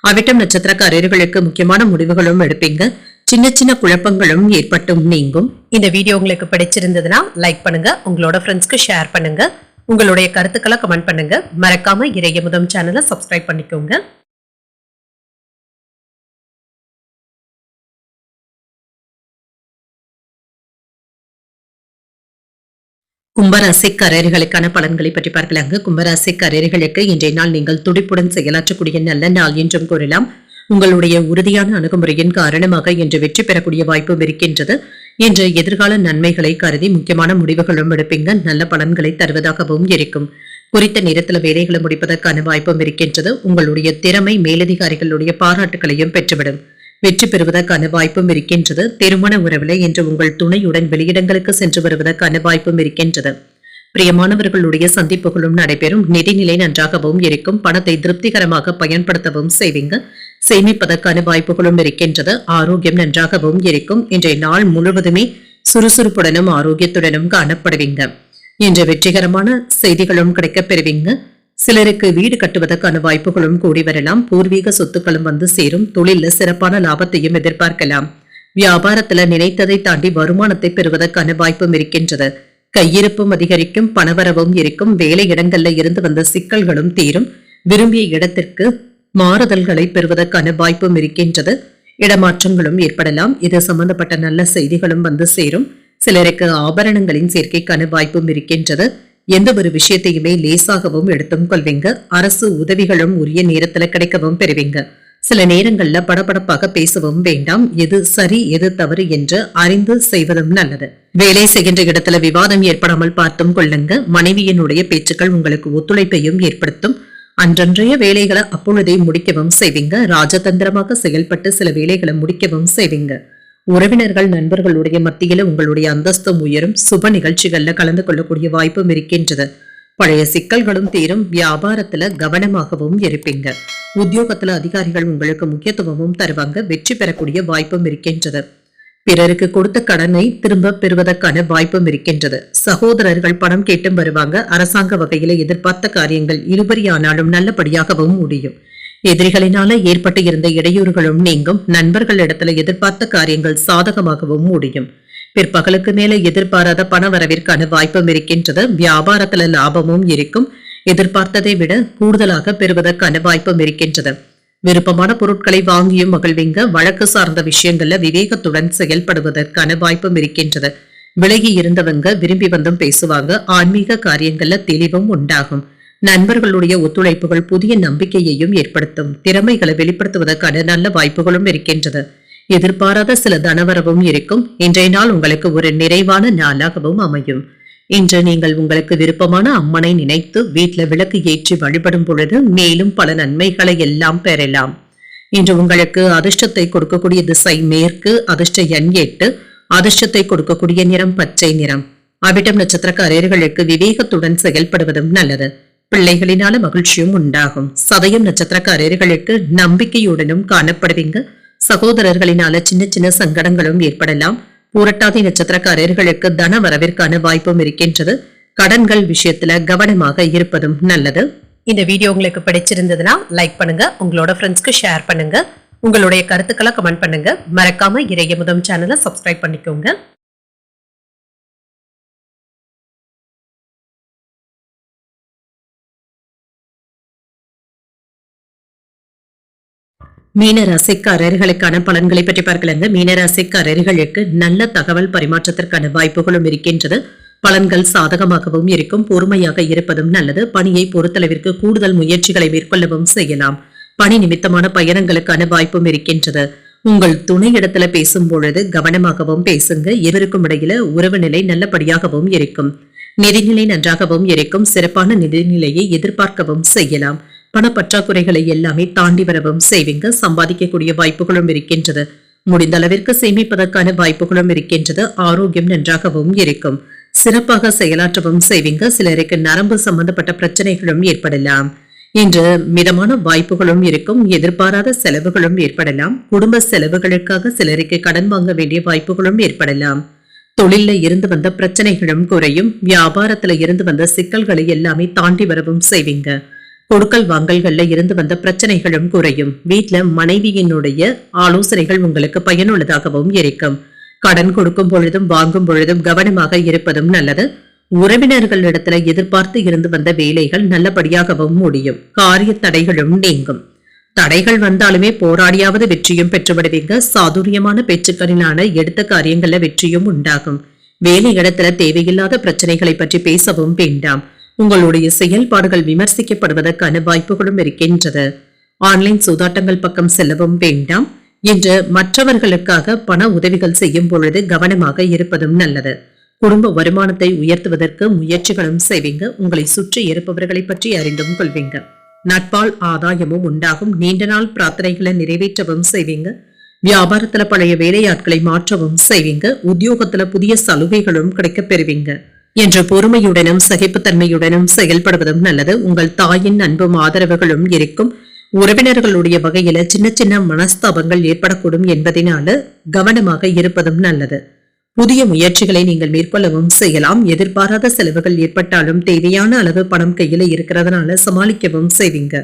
Speaker 1: அவிட்டம் நட்சத்திரக்காரர்களுக்கு முக்கியமான முடிவுகளும் எடுப்பீங்க. சின்ன சின்ன குழப்பங்களும் ஏற்பட்டும் நீங்கும். இந்த வீடியோ உங்களுக்கு பிடிச்சிருந்ததுன்னா லைக் பண்ணுங்க, உங்களோட ஃப்ரெண்ட்ஸ்க்கு ஷேர் பண்ணுங்க, உங்களுடைய கருத்துக்களை கமெண்ட் பண்ணுங்க. மறக்காம இறையமுதம் சேனலை சப்ஸ்கிரைப் பண்ணிக்கோங்க. கும்பராசிக்காரர்களுக்கான பலன்களை பற்றி பார்க்கலாங்க. கும்பராசிக்காரர்களுக்கு இன்றைய நாள் நீங்கள் துடிப்புடன் செயலாற்றக்கூடிய நல்ல நாள் என்றும் கூறலாம். உங்களுடைய உறுதியான அணுகுமுறையின் காரணமாக இன்று வெற்றி பெறக்கூடிய வாய்ப்பும் இருக்கின்றது. இன்று எதிர்கால நன்மைகளை கருதி முக்கியமான முடிவுகளும் எடுப்பீங்க. நல்ல பலன்களை தருவதாகவும் இருக்கும். குறித்த நேரத்தில் வேலைகளை முடிப்பதற்கான வாய்ப்பும் இருக்கின்றது. உங்களுடைய திறமை மேலதிகாரிகளுடைய பாராட்டுகளையும் பெற்றுவிடும். வெற்றி பெறுவதற்கான வாய்ப்பும் இருக்கின்றது. திருமண உறவிலே இன்று உங்கள் துணையுடன் வெளியிடங்களுக்கு சென்று வருவதற்கான வாய்ப்பும் இருக்கின்றது. பிரியமானவர்களுடைய சந்திப்புகளும் நடைபெறும். நிதிநிலை நன்றாகவும் இருக்கும். பணத்தை திருப்திகரமாக பயன்படுத்தவும் செய்வீங்க. சேமிப்பதற்கான வாய்ப்புகளும் இருக்கின்றது. ஆரோக்கியம் நன்றாகவும் இருக்கும். இன்றைய நாள் முழுவதுமே சுறுசுறுப்புடனும் ஆரோக்கியத்துடனும் காணப்படுவீங்க. இன்று வெற்றிகரமான செய்திகளும் கிடைக்கப் பெறுவீங்க. சிலருக்கு வீடு கட்டுவதற்கான வாய்ப்புகளும் கூடி வரலாம். பூர்வீக சொத்துக்களும் வந்து சேரும். தொழில சிறப்பான லாபத்தையும் எதிர்பார்க்கலாம். வியாபாரத்துல நினைத்ததை தாண்டி வருமானத்தை பெறுவதற்கான வாய்ப்பும் இருக்கின்றது. கையிருப்பும் அதிகரிக்கும். பணவரவும் இருக்கும். வேலை இடங்கள்ல இருந்து வந்த சிக்கல்களும் தீரும். விரும்பிய இடத்திற்கு மாறுதல்களை பெறுவதற்கான வாய்ப்பும் இருக்கின்றது. இடமாற்றங்களும் ஏற்படலாம். இது சம்பந்தப்பட்ட நல்ல செய்திகளும் வந்து சேரும். சிலருக்கு ஆபரணங்களின் சேர்க்கைக்கான வாய்ப்பும் இருக்கின்றது. எந்த ஒரு விஷயத்தையுமே லேசாகவும் எடுத்தும் கொள்வீங்க. அரசு உதவிகளும் உரிய நேரத்துல கிடைக்கவும் பெறுவீங்க. சில நேரங்கள்ல படபடப்பாக பேசவும் வேண்டாம். எது சரி எது தவறு என்று அறிந்து செய்வதும் நல்லது. வேலை செய்கின்ற இடத்துல விவாதம் ஏற்படாமல் பார்த்தும் கொள்ளுங்க. மனைவியினுடைய பேச்சுக்கள் உங்களுக்கு ஒத்துழைப்பையும் ஏற்படுத்தும். அன்றன்றைய வேலைகளை அப்பொழுதே முடிக்கவும் செய்வீங்க. ராஜதந்திரமாக செயல்பட்டு சில வேலைகளை முடிக்கவும் செய்வீங்க. உறவினர்கள் நண்பர்களுடைய மத்தியில உங்களுடைய அந்தஸ்தும் உயரும். சுப நிகழ்ச்சிகள்ல கலந்து கொள்ளக்கூடிய வாய்ப்பும் இருக்கின்றது. பழைய சிக்கல்களும் தீரும். வியாபாரத்துல கவனமாகவும் இருப்பீங்க. உத்தியோகத்துல அதிகாரிகள் உங்களுக்கு முக்கியத்துவமும் தருவாங்க. வெற்றி பெறக்கூடிய வாய்ப்பும் இருக்கின்றது. பிறருக்கு கொடுத்த கடனை திரும்ப பெறுவதற்கான வாய்ப்பும் இருக்கின்றது. சகோதரர்கள் பணம் கேட்டும் வருவாங்க. அரசாங்க வகையில எதிர்பார்த்த காரியங்கள் இருபரியானாலும் நல்லபடியாகவும் முடியும். எதிரிகளினால ஏற்பட்டு இருந்த இடையூறுகளும் நீங்கும். நண்பர்கள் இடத்துல எதிர்பார்த்த காரியங்கள் சாதகமாகவும் முடியும். பிற்பகலுக்கு மேல எதிர்பாராத பண வரவிற்கான வாய்ப்பும் இருக்கின்றது. வியாபாரத்துல லாபமும் இருக்கும். எதிர்பார்த்ததை விட கூடுதலாக பெறுவதற்கான வாய்ப்பும் இருக்கின்றது. விருப்பமான பொருட்களை வாங்கியும் மகிழ்வீங்க. வழக்கு சார்ந்த விஷயங்கள்ல விவேகத்துடன் செயல்படுவதற்கான வாய்ப்பும் இருக்கின்றது. விலகி இருந்தவங்க விரும்பி வந்தும் பேசுவாங்க. ஆன்மீக காரியங்கள்ல தெளிவும் உண்டாகும். நண்பர்களுடைய ஒத்துழைப்புகள் புதிய நம்பிக்கையையும் ஏற்படுத்தும். திறமைகளை வெளிப்படுத்துவதற்கான நல்ல வாய்ப்புகளும் இருக்கின்றது. எதிர்பாராத சில தனவரவும் இருக்கும். இன்றைய நாள் உங்களுக்கு ஒரு நிறைவான நாளாகவும் அமையும். இன்று நீங்கள் உங்களுக்கு விருப்பமான அம்மனை நினைத்து வீட்டுல விளக்கு ஏற்றி வழிபடும் பொழுது மேலும் பல நன்மைகளை எல்லாம் பெறலாம். இன்று உங்களுக்கு அதிர்ஷ்டத்தை கொடுக்கக்கூடிய திசை மேற்கு, அதிர்ஷ்ட எண் 8, அதிர்ஷ்டத்தை கொடுக்கக்கூடிய நிறம் பச்சை நிறம். அவிட்டம் நட்சத்திரக்காரர்களுக்கு விவேகத்துடன் செயல்படுவதும் நல்லது. பிள்ளைகளினால மகிழ்ச்சியும் உண்டாகும். சதயம் நட்சத்திரக்காரர்களுக்கு நம்பிக்கையுடனும் காணப்படுவீங்க. சகோதரர்களினால சின்ன சின்ன சங்கடங்களும் ஏற்படலாம். பூரட்டாதி நட்சத்திரக்காரர்களுக்கு தன வரவிற்கான வாய்ப்பும் இருக்கின்றது. கடன்கள் விஷயத்துல கவனமாக இருப்பதும் நல்லது. இந்த வீடியோ உங்களுக்கு பிடிச்சிருந்ததுன்னா லைக் பண்ணுங்க, உங்களோட ஃப்ரெண்ட்ஸ்க்கு ஷேர் பண்ணுங்க, உங்களுடைய கருத்துக்களை கமெண்ட் பண்ணுங்க. மறக்காம இறையமுதம் சேனலை சப்ஸ்கிரைப் பண்ணிக்கோங்க. மீன ராசிக்காரர்களுக்கான பலன்களை பற்றி பார்க்கலாங்க. மீன ராசிக்காரர்களுக்கு நல்ல தகவல் பரிமாற்றத்திற்கான வாய்ப்புகளும் இருக்கின்றது. பலன்கள் சாதகமாகவும் இருக்கும். பொறுமையாக இருப்பதும் நல்லது. பணியை பொறுத்தளவிற்கு கூடுதல் முயற்சிகளை மேற்கொள்ளவும் செய்யலாம். பணி நிமித்தமான பயணங்களுக்கான வாய்ப்பும் இருக்கின்றது. உங்கள் துணையிடத்துல பேசும் பொழுது கவனமாகவும் பேசுங்க. இருவருக்கும் இடையில உறவு நிலை நல்லபடியாகவும் இருக்கும். நிதிநிலை நன்றாகவும் இருக்கும். சிறப்பான நிதிநிலையை எதிர்பார்க்கவும் செய்யலாம். பணப்பற்றாக்குறைகளை எல்லாமே தாண்டி வரவும் செய்வீங்க. சம்பாதிக்கக்கூடிய வாய்ப்புகளும் இருக்கின்றது. முடிந்த அளவிற்கு சேமிப்பதற்கான வாய்ப்புகளும் இருக்கின்றது. ஆரோக்கியம் நன்றாகவும் இருக்கும். சிறப்பாக செயலாற்றவும் செய்வீங்க. சிலருக்கு நரம்பு சம்பந்தப்பட்ட பிரச்சனைகளும் ஏற்படலாம். இன்று மிதமான வாய்ப்புகளும் இருக்கும். எதிர்பாராத செலவுகளும் ஏற்படலாம். குடும்ப செலவுகளுக்காக சிலருக்கு கடன் வாங்க வேண்டிய வாய்ப்புகளும் ஏற்படலாம். தொழில இருந்து வந்த பிரச்சனைகளும் குறையும். வியாபாரத்துல இருந்து வந்த சிக்கல்களை எல்லாமே தாண்டி வரவும் செய்வீங்க. கொடுக்கல் வாங்கல்கள்ல இருந்து வந்த பிரச்சனைகளும் குறையும். வீட்டுல மனைவியினுடைய ஆலோசனைகள் உங்களுக்கு பயனுள்ளதாகவும் இருக்கும். கடன் கொடுக்கும் பொழுதும் வாங்கும் பொழுதும் கவனமாக இருப்பதும் நல்லது. உறவினர்களிடத்துல எதிர்பார்த்து இருந்து வந்த வேலைகள் நல்லபடியாகவும் முடியும். காரிய தடைகளும் நீங்கும். தடைகள் வந்தாலுமே போராடியாவது வெற்றியும் பெற்றுவிடுவீங்க. சாதுரியமான பேச்சுக்களினால எடுத்த காரியங்கள்ல வெற்றியும் உண்டாகும். வேலை இடத்துல தேவையில்லாத பிரச்சனைகளை பற்றி பேசவும் வேண்டாம். உங்களுடைய செயல்பாடுகள் விமர்சிக்கப்படுவதற்கான வாய்ப்புகளும் இருக்கின்றது. ஆன்லைன் சூதாட்டங்கள் பக்கம் செல்லவும் வேண்டாம். இன்று மற்றவர்களுக்காக பண உதவிகள் செய்யும் பொழுது கவனமாக இருப்பதும் நல்லது. குடும்ப வருமானத்தை உயர்த்துவதற்கு முயற்சிகளும் செய்வீங்க. உங்களை சுற்றி இருப்பவர்களை பற்றி அறிந்தும் கொள்வீங்க. நட்பால் ஆதாயமும் உண்டாகும். நீண்ட நாள் பிரார்த்தனைகளை நிறைவேற்றவும் செய்வீங்க. வியாபாரத்துல பழைய வேலையாட்களை மாற்றவும் செய்வீங்க. உத்தியோகத்துல புதிய சலுகைகளும் கிடைக்க பெறுவீங்க. என்ற பொறுமையுடனும் சகிப்புத்தன்மையுடனும் செயல்படுவதும் நல்லது. உங்கள் தாயின் அன்பும் ஆதரவுகளும் இருக்கும். உறவினர்களுடைய வகையில சின்ன சின்ன மனஸ்தாபங்கள் ஏற்படக்கூடும் என்பதனால கவனமாக இருப்பதும் நல்லது. புதிய முயற்சிகளை நீங்கள் மேற்கொள்ளவும் செய்யலாம். எதிர்பாராத செலவுகள் ஏற்பட்டாலும் தேவையான அளவு பணம் கையில இருக்கிறதுனால சமாளிக்கவும் செய்வீங்க.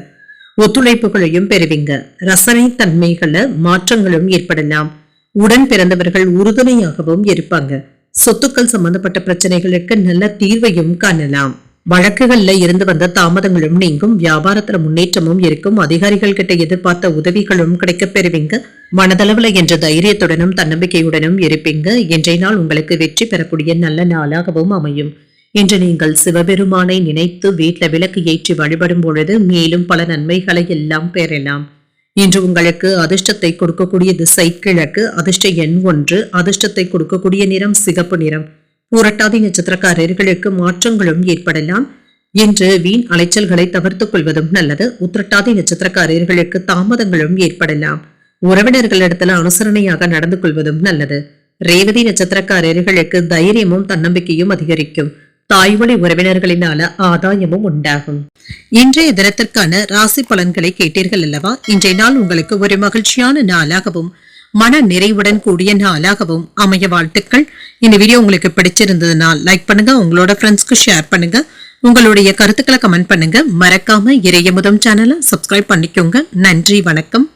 Speaker 1: ஒத்துழைப்புகளையும் பெறுவீங்க. ரசனை தன்மைகள மாற்றங்களும் ஏற்படலாம். உடன் பிறந்தவர்கள் உறுதுணையாகவும் இருப்பாங்க. சொத்துக்கள் சம்பந்தப்பட்ட பிரச்சனைகளுக்கு நல்ல தீர்வையும் காணலாம். வழக்குகள்ல இருந்து வந்த தாமதங்களும் நீங்கும். வியாபாரத்துல முன்னேற்றமும் இருக்கும். அதிகாரிகள் கிட்ட எதிர்பார்த்த உதவிகளும் கிடைக்க பெறுவீங்க. மனதளவுல என்ற தைரியத்துடனும் தன்னம்பிக்கையுடனும் இருப்பீங்க. இன்றைய நாள் உங்களுக்கு வெற்றி பெறக்கூடிய நல்ல நாளாகவும் அமையும். இன்று நீங்கள் சிவபெருமானை நினைத்து வீட்டுல விளக்கு ஏற்றி வழிபடும் பொழுது மேலும் பல நன்மைகளை எல்லாம் பெறலாம். இன்று உங்களுக்கு அதிர்ஷ்டத்தை கொடுக்கக்கூடிய திசை கிழக்கு. அதிர்ஷ்ட எண் 1. அதிர்ஷ்டத்தை கொடுக்கக்கூடிய நிறம் சிகப்பு நிறம். பூரட்டாதி நட்சத்திரக்காரர்களுக்கு மாற்றங்களும் ஏற்படலாம். இன்று வீண் அலைச்சல்களை தவிர்த்துக் கொள்வதும் நல்லது. உத்திரட்டாதி நட்சத்திரக்காரர்களுக்கு தாமதங்களும் ஏற்படலாம். உறவினர்களிடத்துல அனுசரணையாக நடந்து கொள்வதும் நல்லது. ரேவதி நட்சத்திரக்காரர்களுக்கு தைரியமும் தன்னம்பிக்கையும் அதிகரிக்கும். தாய்வழி உறவினர்களினால ஆதாயமும் உண்டாகும். இன்றைய தினத்திற்கான ராசி பலன்களை கேட்டீர்கள் அல்லவா? இன்றைய நாள் உங்களுக்கு ஒரு மகிழ்ச்சியான நாளாகவும் மன நிறைவுடன் கூடிய நாளாகவும் அமைய வாழ்த்துக்கள். இந்த வீடியோ உங்களுக்கு பிடிச்சிருந்ததுனால் லைக் பண்ணுங்க. உங்களோட ஃப்ரெண்ட்ஸ்க்கு ஷேர் பண்ணுங்க. உங்களுடைய கருத்துக்களை கமெண்ட் பண்ணுங்க. மறக்காம இறையமுதம் சேனலை சப்ஸ்கிரைப் பண்ணிக்கோங்க. நன்றி, வணக்கம்.